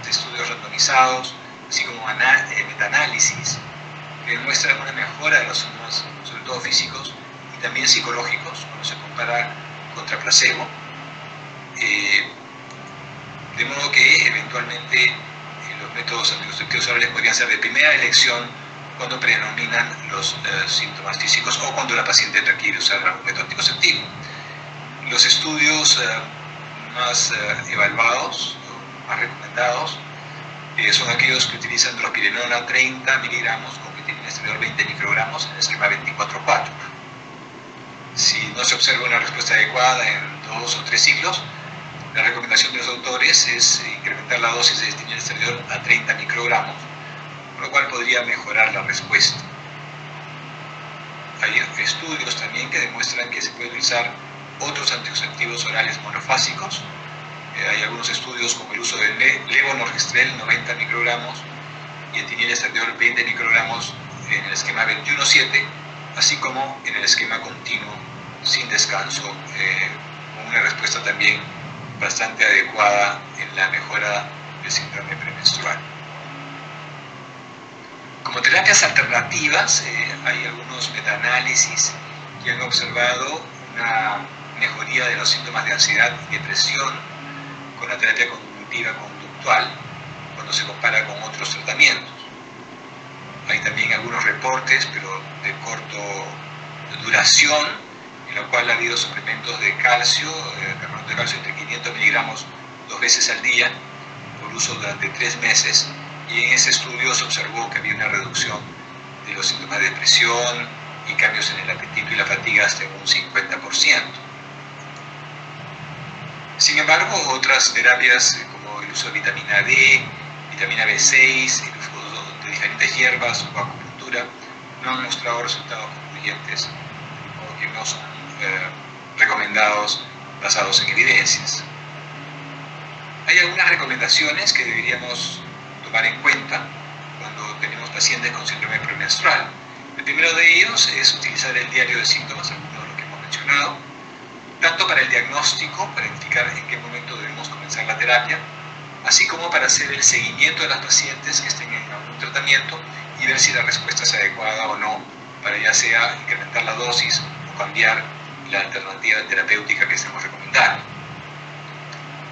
de estudios randomizados, así como metaanálisis, que demuestran una mejora de los síntomas, sobre todo físicos y también psicológicos, cuando se compara contra placebo. De modo que eventualmente los métodos anticonceptivos orales podrían ser de primera elección cuando predominan los síntomas físicos o cuando la paciente requiere usar algún método anticonceptivo. Los estudios más evaluados, más recomendados, son aquellos que utilizan drospirenona 30 miligramos con metilminestrol 20 microgramos en el esquema 24/4. Si no se observa una respuesta adecuada en 2 o 3 ciclos, la recomendación de los autores es incrementar la dosis de metilminestrol a 30 microgramos, lo cual podría mejorar la respuesta. Hay estudios también que demuestran que se pueden utilizar otros anticonceptivos orales monofásicos. Hay algunos estudios como el uso de levonorgestrel 90 microgramos y etinilestradiol 20 microgramos en el esquema 21/7, así como en el esquema continuo sin descanso, con una respuesta también bastante adecuada en la mejora del síndrome premenstrual. Como terapias alternativas, hay algunos metaanálisis que han observado una mejoría de los síntomas de ansiedad y depresión con la terapia cognitiva conductual cuando se compara con otros tratamientos. Hay también algunos reportes, pero de corta duración, en lo cual ha habido suplementos de calcio, carbonato de calcio entre 500 miligramos 2 veces al día, por uso durante 3 meses, y en ese estudio se observó que había una reducción de los síntomas de depresión y cambios en el apetito y la fatiga hasta un 50%. Sin embargo, otras terapias como el uso de vitamina D, vitamina B6, el uso de diferentes hierbas o acupuntura no han mostrado resultados concluyentes o que no son recomendados basados en evidencias. Hay algunas recomendaciones que deberíamos tomar en cuenta cuando tenemos pacientes con síndrome premenstrual. En primero de ellos es utilizar el diario de síntomas, algunos de los que hemos mencionado, tanto para el diagnóstico, para indicar en qué momento debemos comenzar la terapia, así como para hacer el seguimiento de las pacientes que estén en algún tratamiento y ver si la respuesta es adecuada o no, para ya sea incrementar la dosis o cambiar la alternativa terapéutica que estemos recomendando.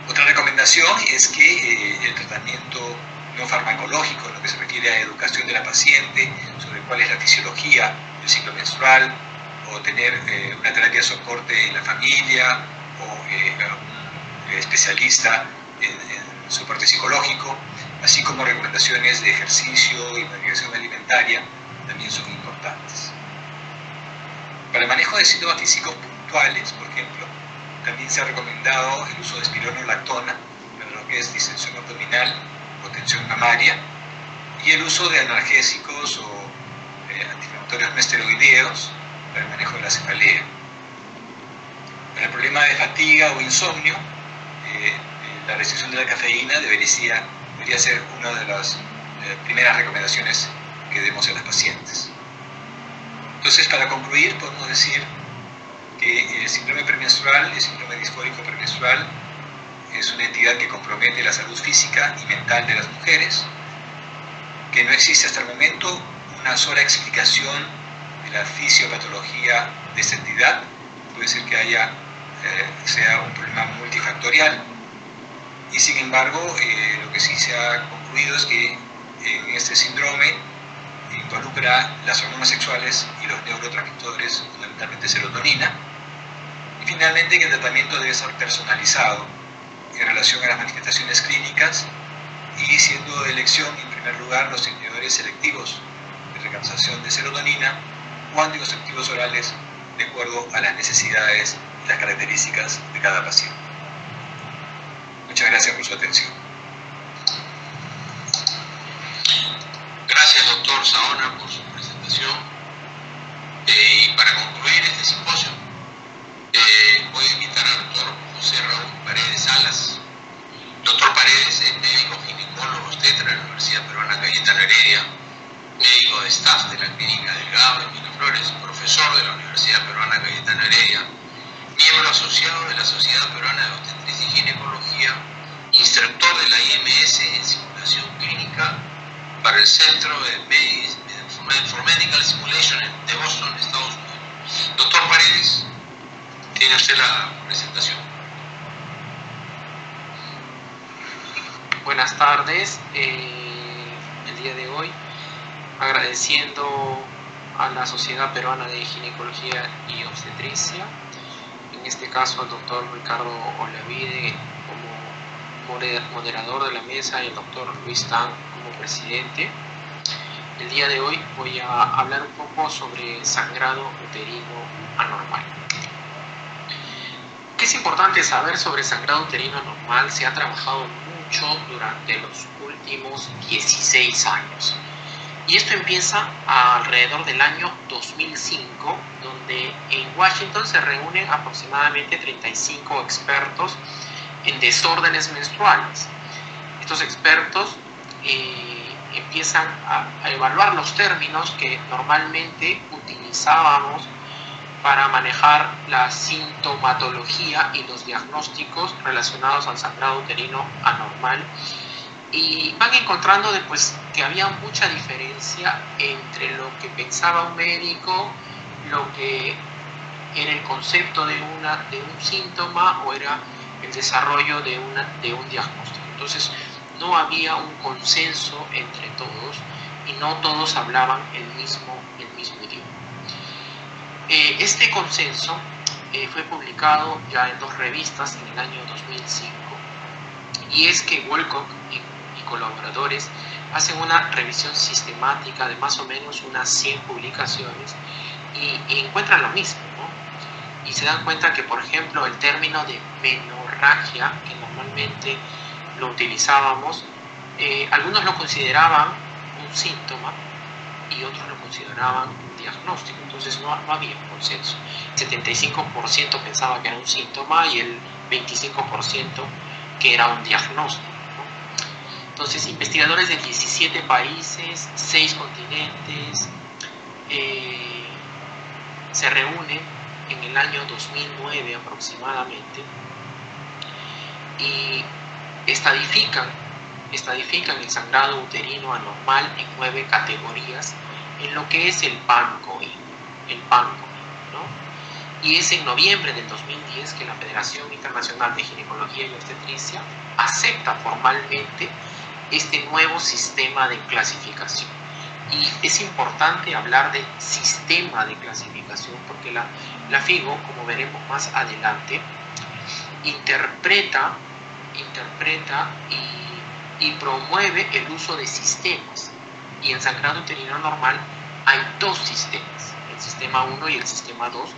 Otra recomendación es que el tratamiento no farmacológico, en lo que se refiere a educación de la paciente sobre cuál es la fisiología del ciclo menstrual, o tener una terapia de soporte en la familia, o un especialista en soporte psicológico, así como recomendaciones de ejercicio y navegación alimentaria, también son importantes. Para el manejo de síntomas físicos puntuales, por ejemplo, también se ha recomendado el uso de espironolactona para lo que es distensión abdominal o tensión mamaria, y el uso de analgésicos o antiinflamatorios no esteroideos para el manejo de la cefalea. Para el problema de fatiga o insomnio, la restricción de la cafeína debería ser una de las primeras recomendaciones que demos a las pacientes. Entonces, para concluir, podemos decir que el síndrome premenstrual, el síndrome disfórico premenstrual, es una entidad que compromete la salud física y mental de las mujeres, que no existe hasta el momento una sola explicación de la fisiopatología de esta entidad. Puede ser que sea un problema multifactorial, y sin embargo lo que sí se ha concluido es que en este síndrome involucra las hormonas sexuales y los neurotransmisores, fundamentalmente serotonina, y finalmente que el tratamiento debe ser personalizado en relación a las manifestaciones clínicas, y siendo de elección en primer lugar los inhibidores selectivos de recaptación de serotonina o anticonceptivos orales de acuerdo a las necesidades y las características de cada paciente. Muchas gracias por su atención. Gracias, doctor Saona, por su presentación. Y para concluir este simposio, voy a invitar al doctor José Raúl Paredes Salas. Doctor Paredes es médico ginecólogo obstetra de la Universidad Peruana Cayetano Heredia, médico de staff de la Clínica Delgado de Miraflores, profesor de la Universidad Peruana Cayetano Heredia, miembro asociado de la Sociedad Peruana de Obstetricia y Ginecología, instructor de la IMS en simulación clínica para el Centro for Medical Simulation de Boston, Estados Unidos. Doctor Paredes, tiene usted la presentación. Buenas tardes. El día de hoy, agradeciendo a la Sociedad Peruana de Ginecología y Obstetricia, en este caso al doctor Ricardo Olavide como moderador de la mesa y el doctor Luis Tan como presidente. El día de hoy voy a hablar un poco sobre sangrado uterino anormal. ¿Qué es importante saber sobre sangrado uterino anormal? Se ha trabajado mucho durante los últimos 16 años. Y esto empieza alrededor del año 2005, donde en Washington se reúnen aproximadamente 35 expertos en desórdenes menstruales. Estos expertos empiezan a evaluar los términos que normalmente utilizábamos para manejar la sintomatología y los diagnósticos relacionados al sangrado uterino anormal, y van encontrando después que había mucha diferencia entre lo que pensaba un médico, lo que era el concepto de un síntoma o era el desarrollo de un diagnóstico. Entonces no había un consenso entre todos y no todos hablaban el mismo idioma. Este consenso fue publicado ya en 2 revistas en el año 2005, y es que Wolcock y colaboradores hacen una revisión sistemática de más o menos unas 100 publicaciones y encuentran lo mismo, ¿no? Y se dan cuenta que, por ejemplo, el término de menorragia, que normalmente lo utilizábamos, algunos lo consideraban un síntoma y otros lo consideraban un diagnóstico. Entonces no había un consenso. El 75% pensaba que era un síntoma y el 25% que era un diagnóstico, ¿no? Entonces, investigadores de 17 países, 6 continentes, se reúnen en el año 2009 aproximadamente y estadifican el sangrado uterino anormal en 9 categorías en lo que es el PANCOI, ¿no? Y es en noviembre del 2010 que la Federación Internacional de Ginecología y Obstetricia acepta formalmente este nuevo sistema de clasificación. Y es importante hablar de sistema de clasificación porque la FIGO, como veremos más adelante, interpreta y promueve el uso de sistemas. Y en sangrado uterino normal hay 2 sistemas, el sistema 1 y el sistema 2,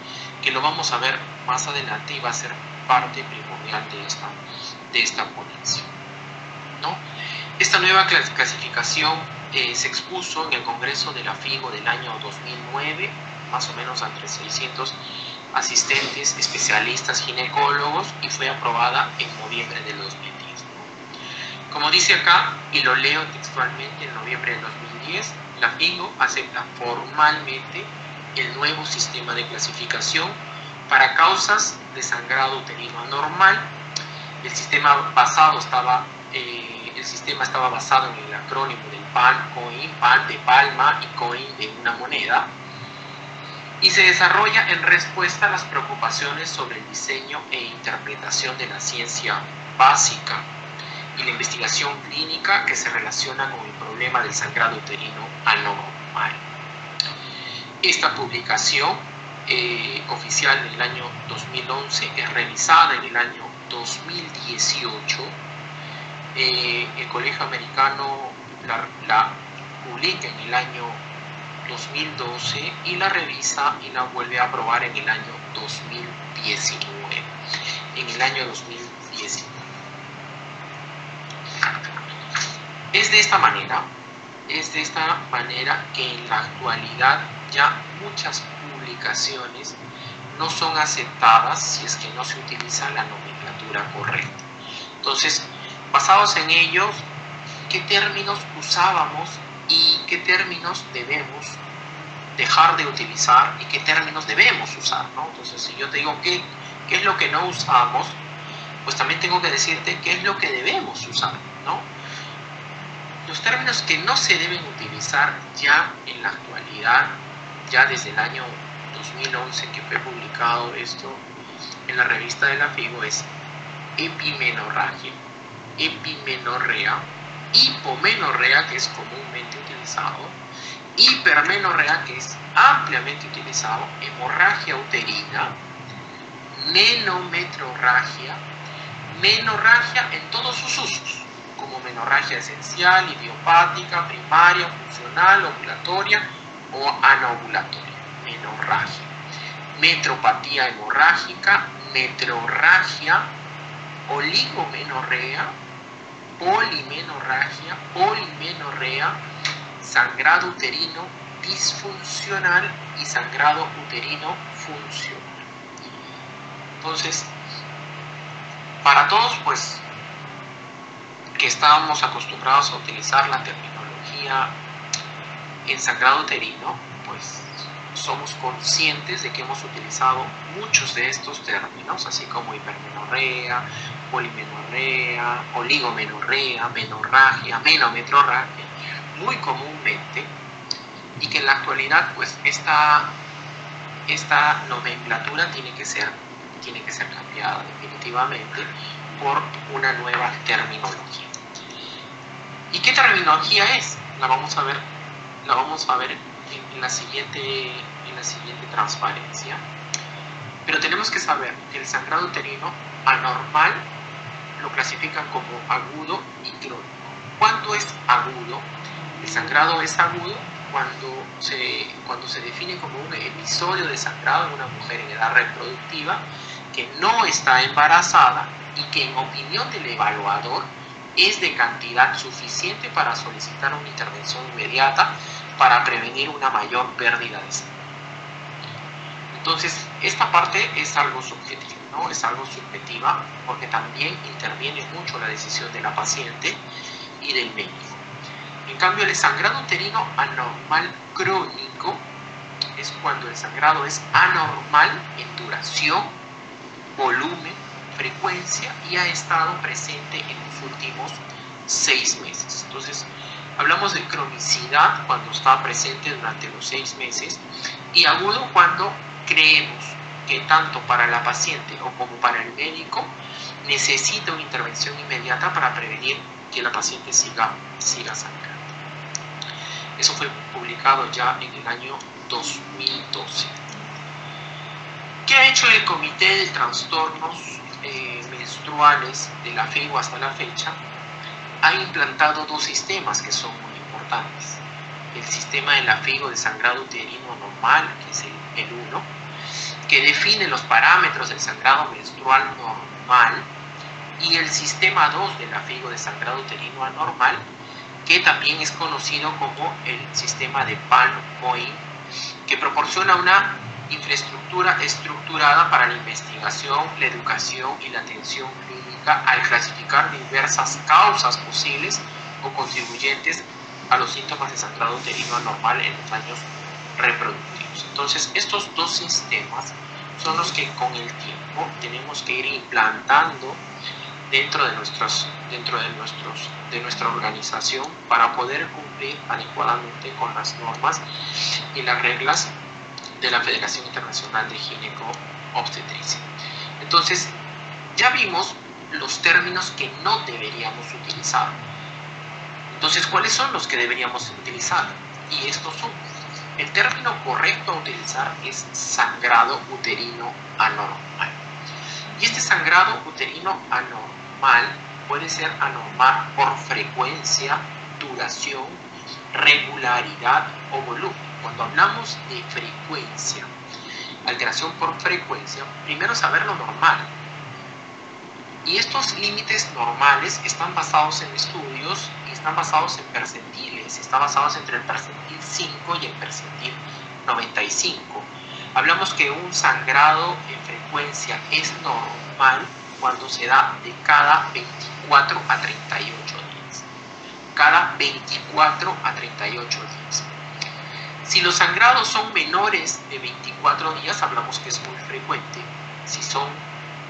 que lo vamos a ver más adelante y va a ser parte primordial de esta ponencia, ¿no? Esta nueva clasificación se expuso en el Congreso de la FIGO del año 2009, más o menos entre 600 asistentes, especialistas, ginecólogos, y fue aprobada en noviembre del 2010. Como dice acá, y lo leo textualmente, en noviembre del 2010, la FIGO acepta formalmente el nuevo sistema de clasificación para causas de sangrado uterino anormal. El sistema estaba basado en el acrónimo del PANCOI, PAN de palma y COIN de una moneda, y se desarrolla en respuesta a las preocupaciones sobre el diseño e interpretación de la ciencia básica y la investigación clínica que se relaciona con el problema del sangrado uterino anormal. Esta publicación oficial del año 2011 es revisada en el año 2018. El Colegio Americano la publica en el año 2012 y la revisa y la vuelve a aprobar en el año 2019. En el año 2019. Es de esta manera que en la actualidad ya muchas publicaciones no son aceptadas si es que no se utiliza la nomenclatura correcta. Entonces, basados en ellos, ¿qué términos usábamos y qué términos debemos dejar de utilizar y qué términos debemos usar, ¿no? Entonces, si yo te digo qué es lo que no usamos, pues también tengo que decirte qué es lo que debemos usar, ¿no? Los términos que no se deben utilizar ya en la actualidad, ya desde el año 2011 que fue publicado esto en la revista de la FIGO, es epimenorragia, epimenorrea, hipomenorrea, que es comúnmente utilizado, hipermenorrea, que es ampliamente utilizado, hemorragia uterina, menometrorragia, menorragia en todos sus usos, como menorragia esencial, idiopática, primaria, funcional, ovulatoria o anovulatoria, menorragia, metropatía hemorrágica, metrorragia, oligomenorrea, polimenorragia, polimenorrea, sangrado uterino disfuncional y sangrado uterino funcional. Entonces, para todos, pues, que estábamos acostumbrados a utilizar la terminología en sangrado uterino, pues somos conscientes de que hemos utilizado muchos de estos términos, así como hipermenorrea, polimenorrea, oligomenorrea, menorragia, menometrorragia, muy comúnmente, y que en la actualidad pues esta nomenclatura tiene que ser cambiada definitivamente por una nueva terminología. ¿Y qué terminología es? La vamos a ver en la siguiente transparencia. Pero tenemos que saber que el sangrado uterino anormal lo clasifican como agudo y crónico. ¿Cuándo es agudo? El sangrado es agudo cuando se define como un episodio de sangrado en una mujer en edad reproductiva que no está embarazada y que en opinión del evaluador es de cantidad suficiente para solicitar una intervención inmediata para prevenir una mayor pérdida de sangre. Entonces, esta parte es algo subjetivo, ¿no? Es algo subjetiva porque también interviene mucho la decisión de la paciente y del médico. En cambio, el sangrado uterino anormal crónico es cuando el sangrado es anormal en duración, volumen, frecuencia y ha estado presente en los últimos 6 meses. Entonces, hablamos de cronicidad cuando está presente durante los 6 meses y agudo cuando creemos que tanto para la paciente o como para el médico necesita una intervención inmediata para prevenir que la paciente siga sangrando. Eso fue publicado ya en el año 2012. ¿Qué ha hecho el Comité de Trastornos Menstruales de la FIGO hasta la fecha? Ha implantado 2 sistemas que son muy importantes. El sistema de la FIGO de sangrado uterino normal, que es el 1, que define los parámetros del sangrado menstrual normal, y el sistema 2 de la FIGO de sangrado uterino anormal, que también es conocido como el sistema de Palm-Cohen, que proporciona una infraestructura estructurada para la investigación, la educación y la atención clínica al clasificar diversas causas posibles o contribuyentes a los síntomas de sangrado uterino anormal en los años reproductivos. Entonces, estos 2 sistemas son los que con el tiempo tenemos que ir implantando dentro de nuestra organización para poder cumplir adecuadamente con las normas y las reglas de la Federación Internacional de Gineco-Obstetricia. Entonces, ya vimos los términos que no deberíamos utilizar. Entonces, ¿cuáles son los que deberíamos utilizar? Y estos son: el término correcto a utilizar es sangrado uterino anormal. Y este sangrado uterino anormal puede ser anormal por frecuencia, duración, regularidad o volumen. Cuando hablamos de frecuencia, alteración por frecuencia, primero saber lo normal. Y estos límites normales están basados en estudios y están basados en percentiles, están basados entre el percentil 5 y el percentil 95. Hablamos que un sangrado en frecuencia es normal cuando se da de cada 24 a 38 días. Cada 24 a 38 días. Si los sangrados son menores de 24 días, hablamos que es muy frecuente. Si son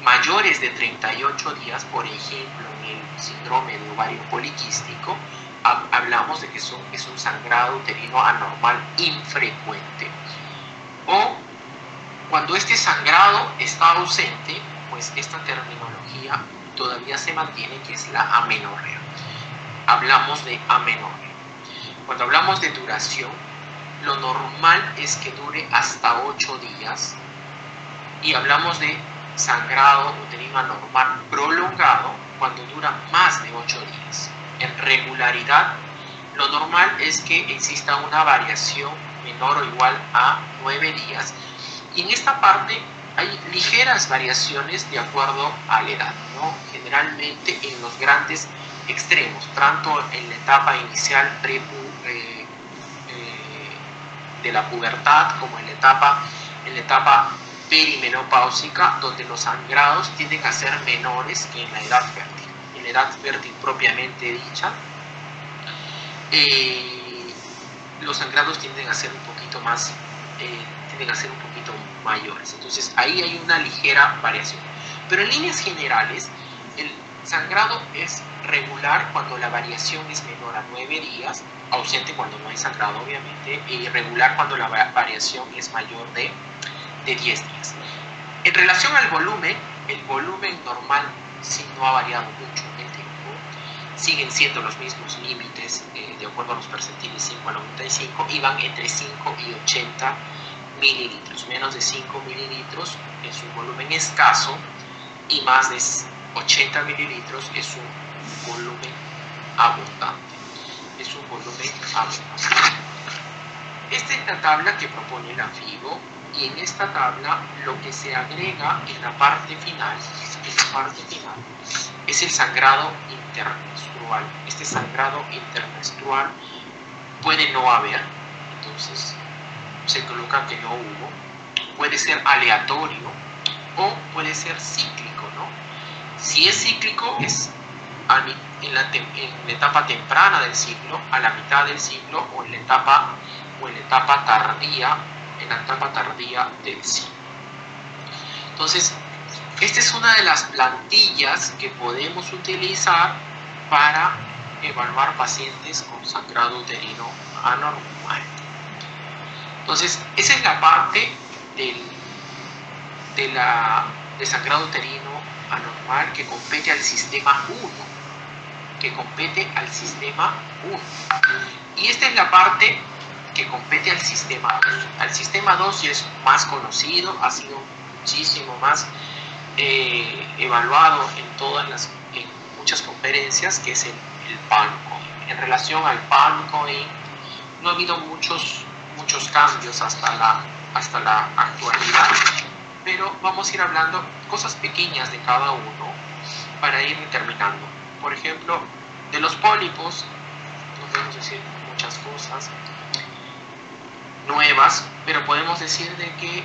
mayores de 38 días, por ejemplo, en el síndrome de ovario poliquístico, hablamos de que es un sangrado uterino anormal infrecuente. O cuando este sangrado está ausente, pues esta terminología todavía se mantiene, que es la amenorrea. Hablamos de amenorrea. Cuando hablamos de duración, lo normal es que dure hasta 8 días y hablamos de sangrado uterino anormal prolongado cuando dura más de 8 días. En regularidad, lo normal es que exista una variación menor o igual a 9 días y en esta parte hay ligeras variaciones de acuerdo a la edad, ¿no? Generalmente en los grandes extremos, tanto en la etapa inicial de la pubertad como en la etapa perimenopáusica, donde los sangrados tienden a ser menores que en la edad fértil. En la edad fértil propiamente dicha, los sangrados tienden a ser un poquito mayores. Entonces ahí hay una ligera variación. Pero en líneas generales, el sangrado es regular cuando la variación es menor a 9 días, ausente cuando no hay sangrado obviamente, e irregular cuando la variación es mayor de 10 días. En relación al volumen, el volumen normal sí no ha variado mucho en el tiempo, siguen siendo los mismos límites de acuerdo a los percentiles 5 a 95 y van entre 5 y 80 mililitros. Menos de 5 mililitros es un volumen escaso y más de 80 mililitros es un volumen abundante. Esta es la tabla que propone la FIGO y en esta tabla lo que se agrega en la parte final es el sangrado intermenstrual. Este sangrado intermenstrual puede no haber, entonces se coloca que no hubo, puede ser aleatorio o puede ser cíclico, ¿no? Si es cíclico es en la etapa temprana del ciclo, a la mitad del ciclo o en la etapa tardía en la etapa tardía del siglo. Entonces, esta es una de las plantillas que podemos utilizar para evaluar pacientes con sangrado uterino anormal. Entonces, esa es la parte de sangrado uterino anormal que compete al sistema 1. Y esta es la parte que compete al sistema 2. Al sistema 2 ya es más conocido, ha sido muchísimo más evaluado en muchas conferencias, que es el PANCOIN. En relación al PANCOIN no ha habido muchos cambios hasta la actualidad, pero vamos a ir hablando cosas pequeñas de cada uno para ir determinando. Por ejemplo, de los pólipos no podemos decir muchas cosas nuevas, pero podemos decir de que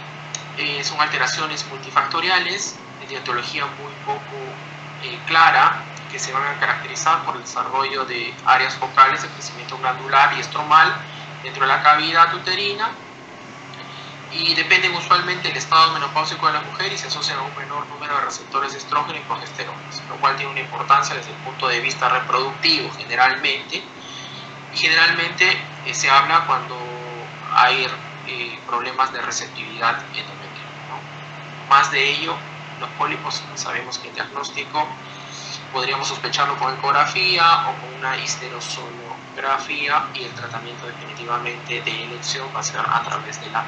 son alteraciones multifactoriales de etiología muy poco clara, que se van a caracterizar por el desarrollo de áreas focales de crecimiento glandular y estromal dentro de la cavidad uterina, y dependen usualmente del estado menopáusico de la mujer y se asocian a un menor número de receptores de estrógeno y progesterona, lo cual tiene una importancia desde el punto de vista reproductivo generalmente, y generalmente se habla cuando hay problemas de receptividad endometrial, ¿no? Más de ello, los pólipos sabemos que el diagnóstico podríamos sospecharlo con ecografía o con una histerosonografía, y el tratamiento definitivamente de elección va a ser a través de la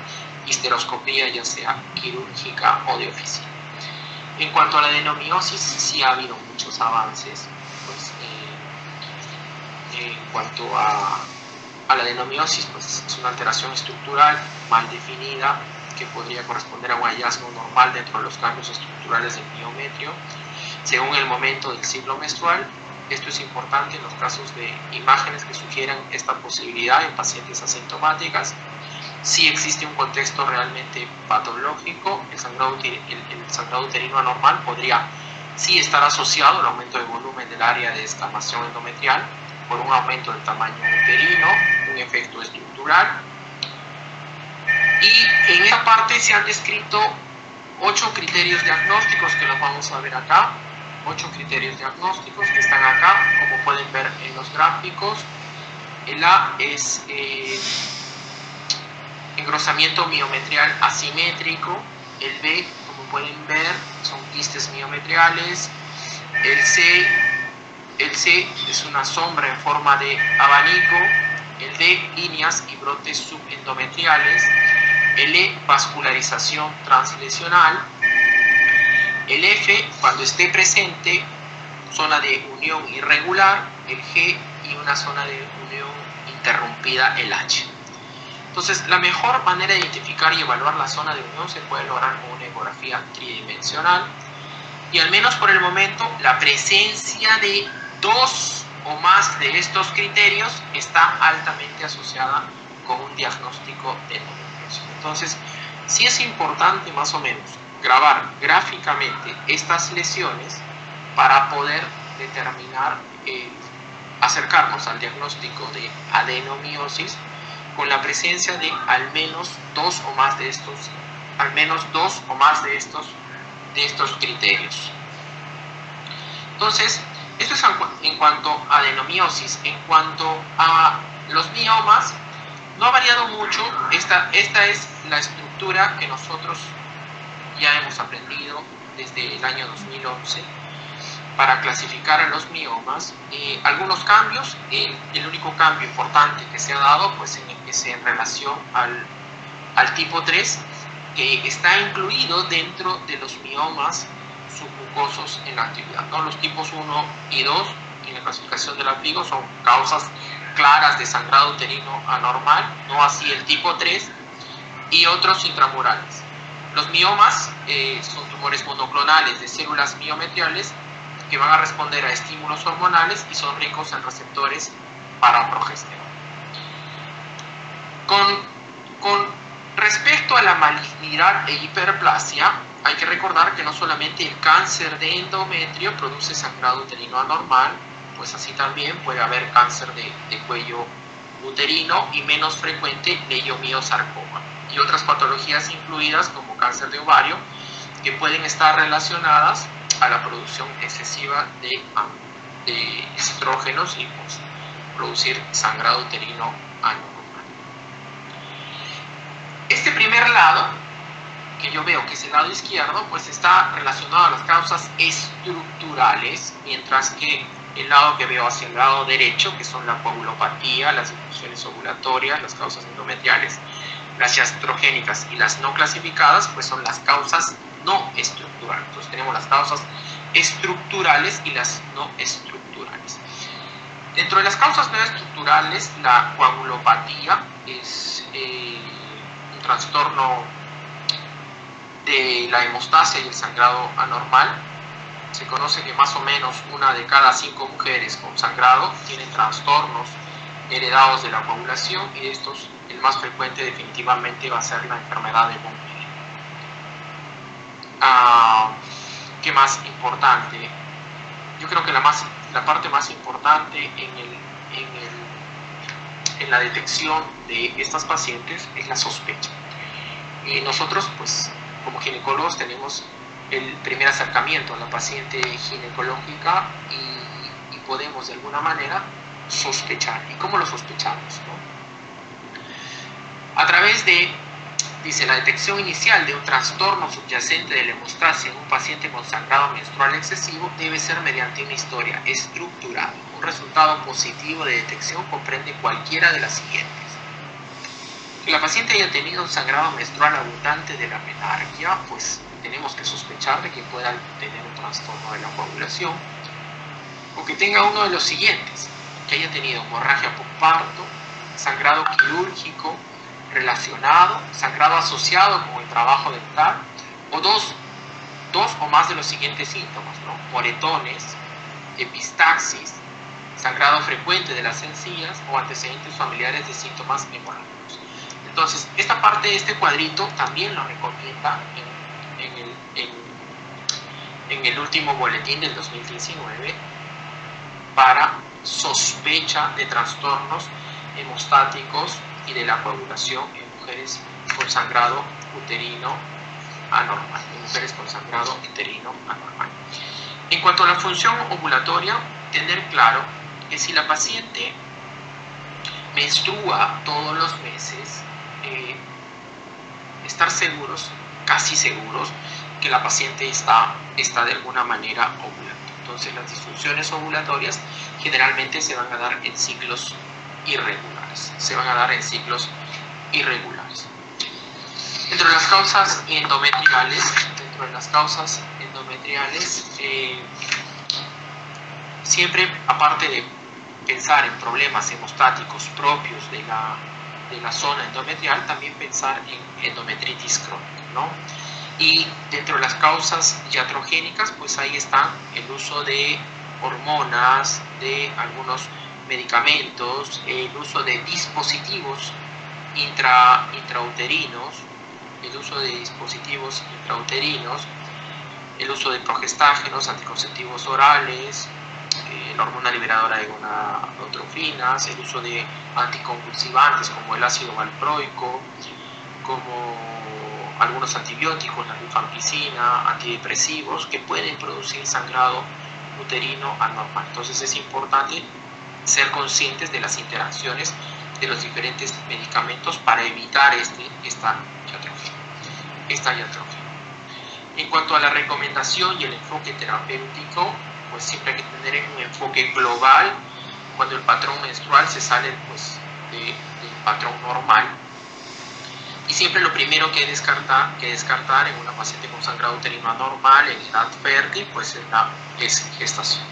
histeroscopía, ya sea quirúrgica o de oficina. En cuanto a la adenomiosis, sí ha habido muchos avances. Pues, en cuanto a la adenomiosis, pues es una alteración estructural mal definida que podría corresponder a un hallazgo normal dentro de los cambios estructurales del miometrio según el momento del ciclo menstrual. Esto es importante en los casos de imágenes que sugieran esta posibilidad en pacientes asintomáticas. Si existe un contexto realmente patológico, el sangrado uterino anormal podría sí estar asociado al aumento de volumen del área de descamación endometrial por un aumento del tamaño uterino, un efecto estructural. Y en esta parte se han descrito 8 criterios diagnósticos que los vamos a ver acá. 8 criterios diagnósticos que están acá, como pueden ver en los gráficos. El A es engrosamiento miometrial asimétrico. El B, como pueden ver, son quistes miometriales. El C es una sombra en forma de abanico. El D, líneas y brotes subendometriales. El E, vascularización translesional. El F, cuando esté presente, zona de unión irregular. El G y una zona de unión interrumpida, el H. Entonces, la mejor manera de identificar y evaluar la zona de unión se puede lograr con una ecografía tridimensional, y al menos por el momento la presencia de 2 o más de estos criterios está altamente asociada con un diagnóstico de endometriosis. Entonces, sí es importante más o menos grabar gráficamente estas lesiones para poder determinar, acercarnos al diagnóstico de adenomiosis con la presencia de al menos 2 o más de estos criterios. Entonces, esto es en cuanto a adenomiosis. En cuanto a los miomas, no ha variado mucho. Esta es la estructura que nosotros ya hemos aprendido desde el año 2011 para clasificar a los miomas. Algunos cambios, el único cambio importante que se ha dado pues es en relación al tipo 3, que está incluido dentro de los miomas submucosos en la actividad, ¿no? Los tipos 1 y 2 en la clasificación de la FIGO son causas claras de sangrado uterino anormal, no así el tipo 3 y otros intramurales. Los miomas son tumores monoclonales de células miometriales que van a responder a estímulos hormonales y son ricos en receptores para progesterona. Con respecto a la malignidad e hiperplasia, hay que recordar que no solamente el cáncer de endometrio produce sangrado uterino anormal, pues así también puede haber cáncer de cuello uterino y menos frecuente leiomiosarcoma. y otras patologías incluidas como cáncer de ovario, que pueden estar relacionadas a la producción excesiva de estrógenos y pues, producir sangrado uterino anormal. Este primer lado, que yo veo que es el lado izquierdo, pues está relacionado a las causas estructurales, mientras que el lado que veo hacia el lado derecho, que son la coagulopatía, las disfunciones ovulatorias, las causas endometriales, las iatrogénicas y las no clasificadas, pues son las causas no estructurales. Entonces tenemos las causas estructurales y las no estructurales. Dentro de las causas no estructurales, la coagulopatía es un trastorno de la hemostasia y el sangrado anormal. Se conoce que más o menos 1 de cada 5 mujeres con sangrado tienen trastornos heredados de la coagulación, y de estos el más frecuente definitivamente va a ser la enfermedad de Von Willebrand. ¿Qué más importante? Yo creo que la parte más importante en la detección de estas pacientes es la sospecha. Y nosotros, pues, como ginecólogos tenemos el primer acercamiento a la paciente ginecológica y podemos de alguna manera sospechar. ¿Y cómo lo sospechamos, no? A través de, dice, la detección inicial de un trastorno subyacente de la hemostasia en un paciente con sangrado menstrual excesivo debe ser mediante una historia estructurada. Un resultado positivo de detección comprende cualquiera de las siguientes: que la paciente haya tenido un sangrado menstrual abundante de la menarquia, pues tenemos que sospechar de que pueda tener un trastorno de la coagulación, o que tenga uno de los siguientes: que haya tenido hemorragia posparto, sangrado quirúrgico relacionado, sangrado asociado con el trabajo dental, o dos o más de los siguientes síntomas, ¿no? Moretones, epistaxis, sangrado frecuente de las encías o antecedentes familiares de síntomas hemorrágicos. Entonces, esta parte de este cuadrito también lo recomienda en el último boletín del 2019 para sospecha de trastornos hemostáticos y de la coagulación en mujeres con sangrado uterino anormal. En cuanto a la función ovulatoria, tener claro que si la paciente menstrua todos los meses, estar seguros, casi seguros, que la paciente está de alguna manera ovulando. Entonces las disfunciones ovulatorias generalmente se van a dar en ciclos irregulares. Dentro de las causas endometriales, siempre, aparte de pensar en problemas hemostáticos propios de la zona endometrial, también pensar en endometritis crónica, ¿no? Y dentro de las causas iatrogénicas, pues ahí está el uso de hormonas, de algunos medicamentos, el uso de dispositivos intrauterinos, el uso de progestágenos, anticonceptivos orales, la hormona liberadora de gonadotrofinas, el uso de anticonvulsivantes como el ácido valproico, como algunos antibióticos, la rifampicina, antidepresivos, que pueden producir sangrado uterino anormal. Entonces es importante ser conscientes de las interacciones de los diferentes medicamentos para evitar esta iatrogenia. En cuanto a la recomendación y el enfoque terapéutico, pues siempre hay que tener un enfoque global cuando el patrón menstrual se sale pues, del patrón normal. Y siempre lo primero que descartar en una paciente con sangrado uterino anormal en edad fértil, pues es gestación.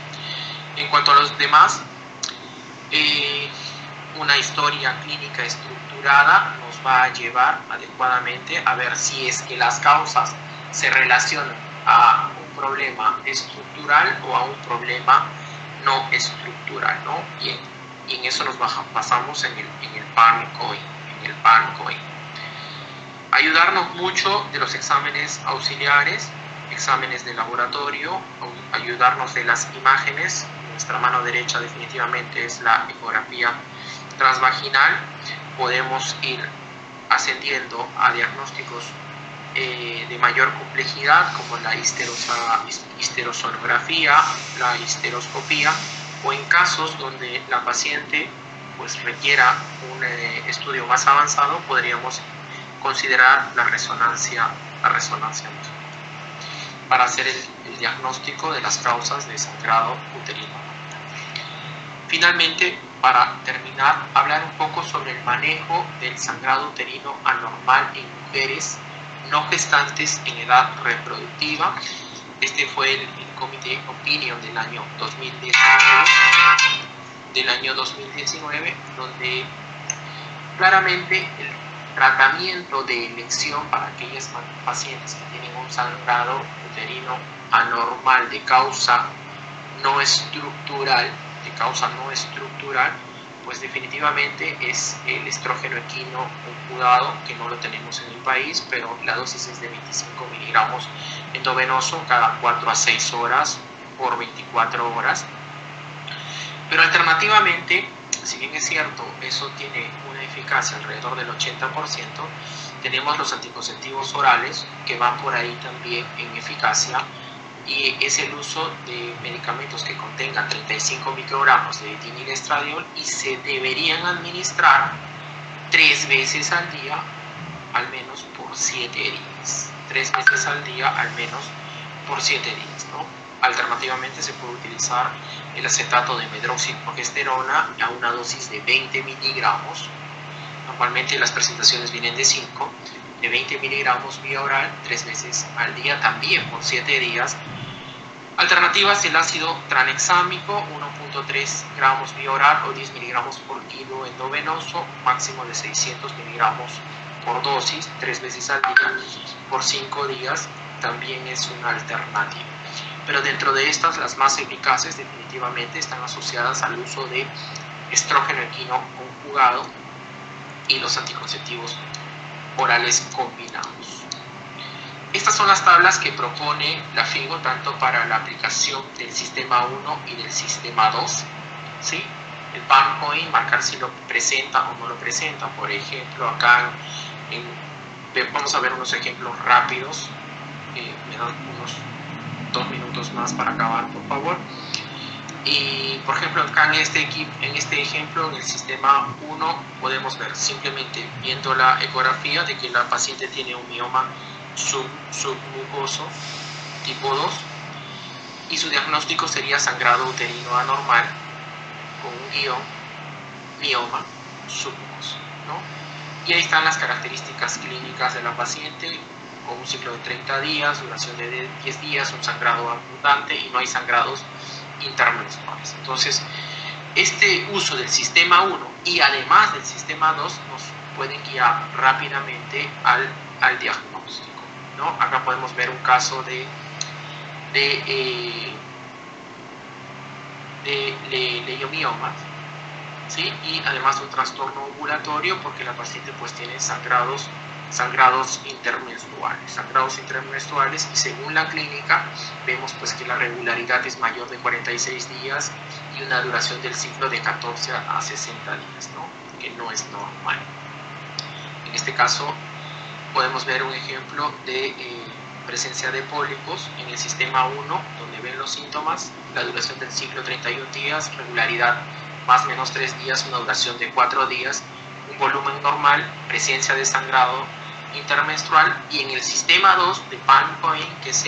En cuanto a los demás, una historia clínica estructurada nos va a llevar adecuadamente a ver si es que las causas se relacionan a un problema estructural o a un problema no estructural, ¿no? Y en eso nos basamos en el PANCOI. Ayudarnos mucho de los exámenes auxiliares, exámenes de laboratorio, ayudarnos de las imágenes. Nuestra mano derecha definitivamente es la ecografía transvaginal. Podemos ir ascendiendo a diagnósticos de mayor complejidad, como la histerosonografía, la histeroscopía, o en casos donde la paciente pues requiera un estudio más avanzado, podríamos considerar la resonancia magnética para hacer el diagnóstico de las causas de sangrado uterino. Finalmente, para terminar, hablar un poco sobre el manejo del sangrado uterino anormal en mujeres no gestantes en edad reproductiva. Este fue el Comité Opinion del año 2019, donde claramente el tratamiento de elección para aquellas pacientes que tienen un sangrado uterino anormal de causa no estructural, pues definitivamente es el estrógeno equino conjugado, que no lo tenemos en el país, pero la dosis es de 25 miligramos endovenoso cada 4 a 6 horas por 24 horas. Pero alternativamente, si bien es cierto, eso tiene una eficacia alrededor del 80%, tenemos los anticonceptivos orales que van por ahí también en eficacia, y es el uso de medicamentos que contengan 35 microgramos de dinilestradiol y se deberían administrar 3 veces al día, al menos por 7 días. 3 veces al día, al menos por 7 días, ¿no? Alternativamente se puede utilizar el acetato de medroxiprogesterona a una dosis de 20 miligramos. Normalmente las presentaciones vienen de 5, de 20 miligramos vía oral 3 veces al día, también por 7 días. Alternativas: el ácido tranexámico, 1.3 gramos vía oral o 10 miligramos por kilo endovenoso, máximo de 600 miligramos por dosis, 3 veces al día por 5 días, también es una alternativa. Pero dentro de estas, las más eficaces definitivamente están asociadas al uso de estrógeno equino conjugado y los anticonceptivos orales combinados. Estas son las tablas que propone la FIGO tanto para la aplicación del sistema 1 y del sistema 2, ¿sí? El PANPOINT, marcar si lo presenta o no lo presenta. Por ejemplo, acá vamos a ver unos ejemplos rápidos. Me dan unos 2 minutos más para acabar, por favor. Y por ejemplo, acá en este ejemplo, en el sistema 1, podemos ver simplemente viendo la ecografía de que la paciente tiene un mioma submucoso tipo 2 y su diagnóstico sería sangrado uterino anormal con un guión mioma submucoso, ¿no? Y ahí están las características clínicas de la paciente, con un ciclo de 30 días, duración de 10 días, un sangrado abundante y no hay sangrados intermenstruales. Entonces, este uso del sistema 1 y además del sistema 2 nos pueden guiar rápidamente al diagnóstico, ¿no? Acá podemos ver un caso de leiomiomas, ¿sí? Y además un trastorno ovulatorio, porque la paciente pues tiene sangrados intermenstruales, y según la clínica vemos pues que la regularidad es mayor de 46 días y una duración del ciclo de 14 a 60 días, ¿no? Que no es normal. En este caso podemos ver un ejemplo de presencia de pólipos en el sistema 1, donde ven los síntomas, la duración del ciclo 31 días, regularidad más o menos 3 días, una duración de 4 días, un volumen normal, presencia de sangrado intermenstrual. Y en el sistema 2 de PANPOINT, que es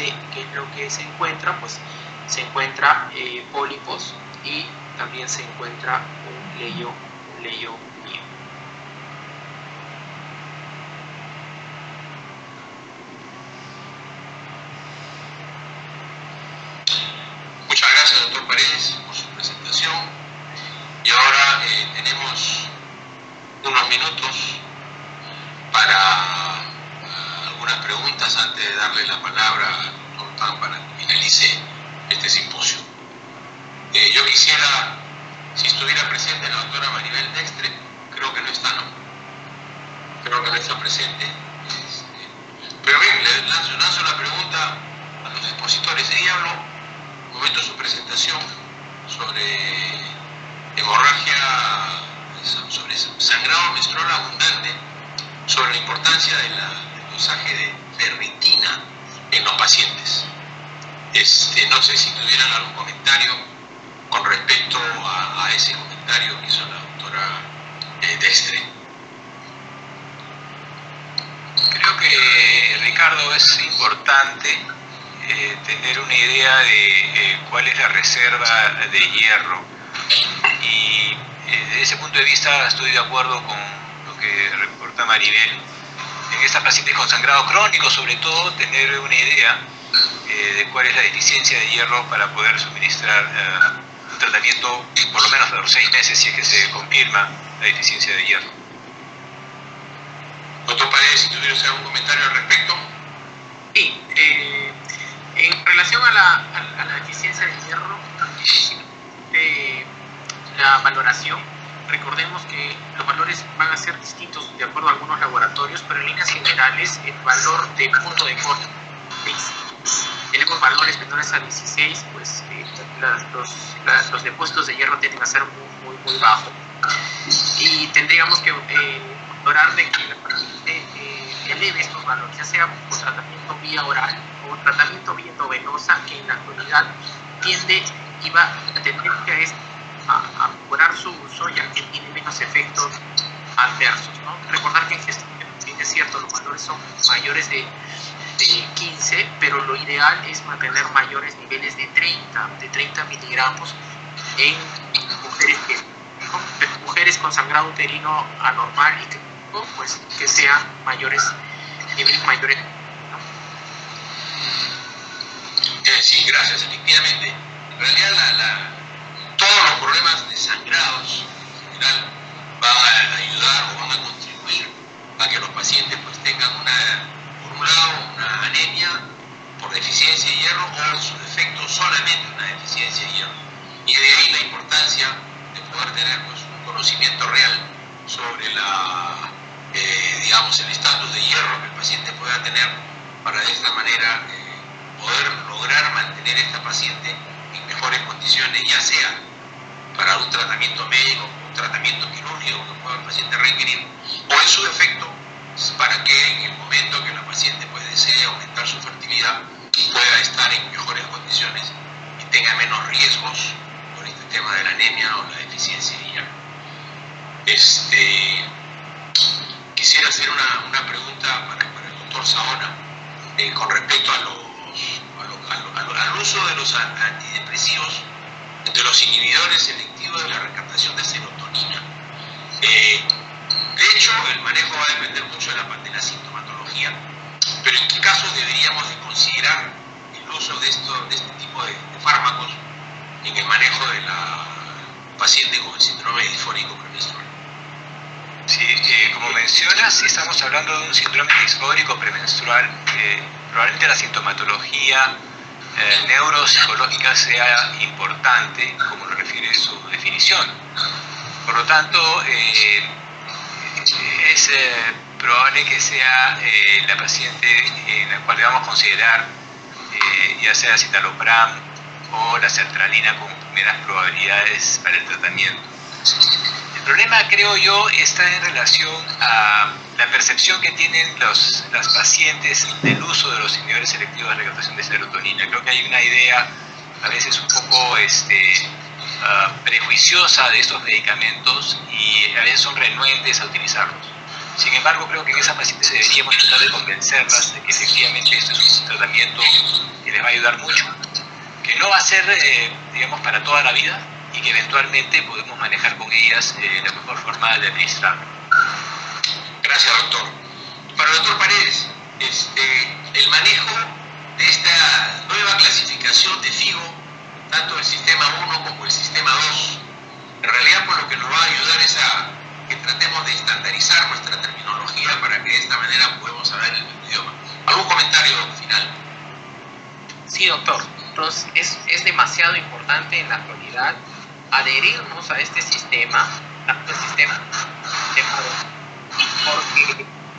lo que se encuentra, pues se encuentra pólipos y también se encuentra un leyo mío. Muchas gracias, doctor Paredes, por su presentación. Y ahora tenemos unos minutos para algunas preguntas antes de darle la palabra al doctor Tan para que finalice este simposio. Yo quisiera, si estuviera presente la doctora Maribel Dextre, creo que no está, ¿no? Creo que no está presente. Pero bien, le lanzo la pregunta a los expositores. Ella habló un momento de su presentación sobre hemorragia, sobre sangrado menstrual abundante sobre la importancia del dosaje de ferritina en los pacientes. No sé si tuvieran algún comentario con respecto a ese comentario que hizo la doctora Dextre. Creo que, Ricardo, es importante tener una idea de cuál es la reserva de hierro. Y desde ese punto de vista estoy de acuerdo con lo que reporta Maribel. En estas pacientes con sangrado crónico, sobre todo, tener una idea de cuál es la deficiencia de hierro para poder suministrar un tratamiento por lo menos por 6 meses si es que se confirma la deficiencia de hierro. Doctor Paredes, si tuvieras algún comentario al respecto. Sí, en relación a la deficiencia de hierro, la valoración, recordemos que los valores van a ser distintos de acuerdo a algunos laboratorios, pero en líneas generales el valor de punto de corte, tenemos valores menores a 16, pues los depósitos de hierro tienden a ser muy bajos, y tendríamos que valorar de que la paciente eleve estos valores, ya sea por tratamiento vía oral o tratamiento vía endovenosa, que en la actualidad tiende y va a tendencia a mejorar su uso, ya que tiene menos efectos adversos, ¿no? Recordar que en gestión, es cierto, los valores son mayores de 15, pero lo ideal es mantener mayores niveles de 30 miligramos en mujeres con sangrado uterino anormal y pues que sean niveles mayores, ¿no? Sí, gracias. Efectivamente, en realidad todos los problemas de sangrados en general van a ayudar o van a contribuir a que los pacientes pues tengan por un lado una anemia por deficiencia de hierro, o en su defecto solamente una deficiencia de hierro. Y de ahí la importancia de poder tener pues un conocimiento real sobre el estatus de hierro que el paciente pueda tener, para de esta manera poder lograr mantener a esta paciente en mejores condiciones, ya sea para un tratamiento médico, un tratamiento quirúrgico que pueda el paciente requerir, o en su defecto para que en el momento que la paciente pues desee aumentar su fertilidad pueda estar en mejores condiciones y tenga menos riesgos por este tema de la anemia o la deficiencia de hierro. Quisiera hacer una pregunta para el doctor Saona con respecto al uso de los antidepresivos, de los inhibidores selectivos de la recaptación de serotonina. De hecho, el manejo va a depender mucho de la sintomatología, pero ¿en qué casos deberíamos de considerar el uso de este tipo de fármacos en el manejo de la paciente con el síndrome disfórico premenstrual? Sí, como mencionas, si estamos hablando de un síndrome disfórico premenstrual, probablemente la sintomatología neuropsicológica sea importante, como lo refiere su definición. Por lo tanto, es probable que sea la paciente en la cual debamos considerar ya sea citalopram o la sertralina con primeras probabilidades para el tratamiento. El problema, creo yo, está en relación a la percepción que tienen las pacientes del uso de los inhibidores selectivos de recaptación de serotonina. Creo que hay una idea a veces un poco prejuiciosa de estos medicamentos y a veces son renuentes a utilizarlos. Sin embargo, creo que en esas pacientes deberíamos tratar de convencerlas de que efectivamente esto es un tratamiento que les va a ayudar mucho, que no va a ser, para toda la vida, y que eventualmente podemos manejar con ellas la mejor forma de administrarlo. Gracias, doctor. Para el doctor Paredes, el manejo de esta nueva clasificación de FIGO, tanto el sistema 1 como el sistema 2, en realidad por lo que nos va a ayudar es a que tratemos de estandarizar nuestra terminología para que de esta manera podamos hablar el mismo idioma. ¿Algún comentario final? Sí, doctor. Entonces es demasiado importante en la actualidad adherirnos a este sistema, porque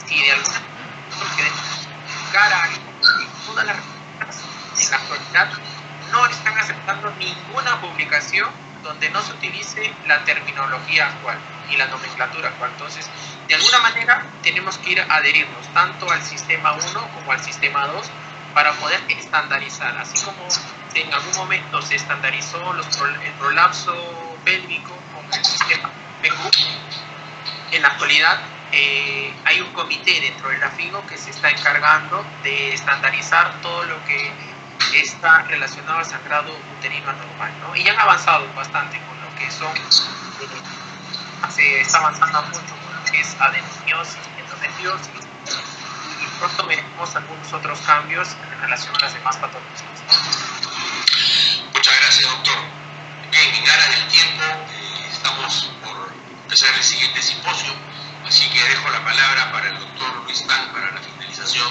si de alguna manera queremos buscar algo, todas las revistas en la actualidad no están aceptando ninguna publicación donde no se utilice la terminología actual y la nomenclatura actual. Entonces, de alguna manera tenemos que ir a adherirnos tanto al sistema 1 como al sistema 2 para poder estandarizar, así como en algún momento se estandarizó el prolapso pélvico con el sistema PECU. En la actualidad hay un comité dentro de la FIGO que se está encargando de estandarizar todo lo que está relacionado al sangrado uterino anormal, ¿no? Y ya han avanzado bastante con lo que son, se está avanzando mucho con lo que es adenomiosis, endometriosis, y pronto veremos algunos otros cambios en relación a las demás patologías. Muchas gracias, doctor. Bien, en aras del tiempo, estamos por empezar el siguiente simposio, así que dejo la palabra para el doctor Luis Tang para la finalización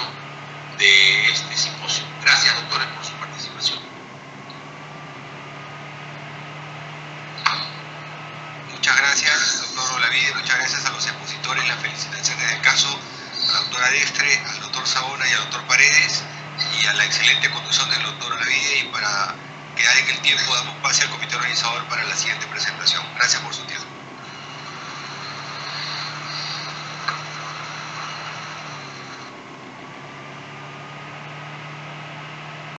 de este simposio. Gracias, doctores, por su participación. Muchas gracias, doctor Olavide, muchas gracias a los expositores, las felicitaciones del caso, a la doctora Destre, al doctor Sabona y al doctor Paredes, y a la excelente conducción del doctor Olavide, y para quedar en el tiempo damos pase al comité organizador para la siguiente presentación. Gracias por su tiempo.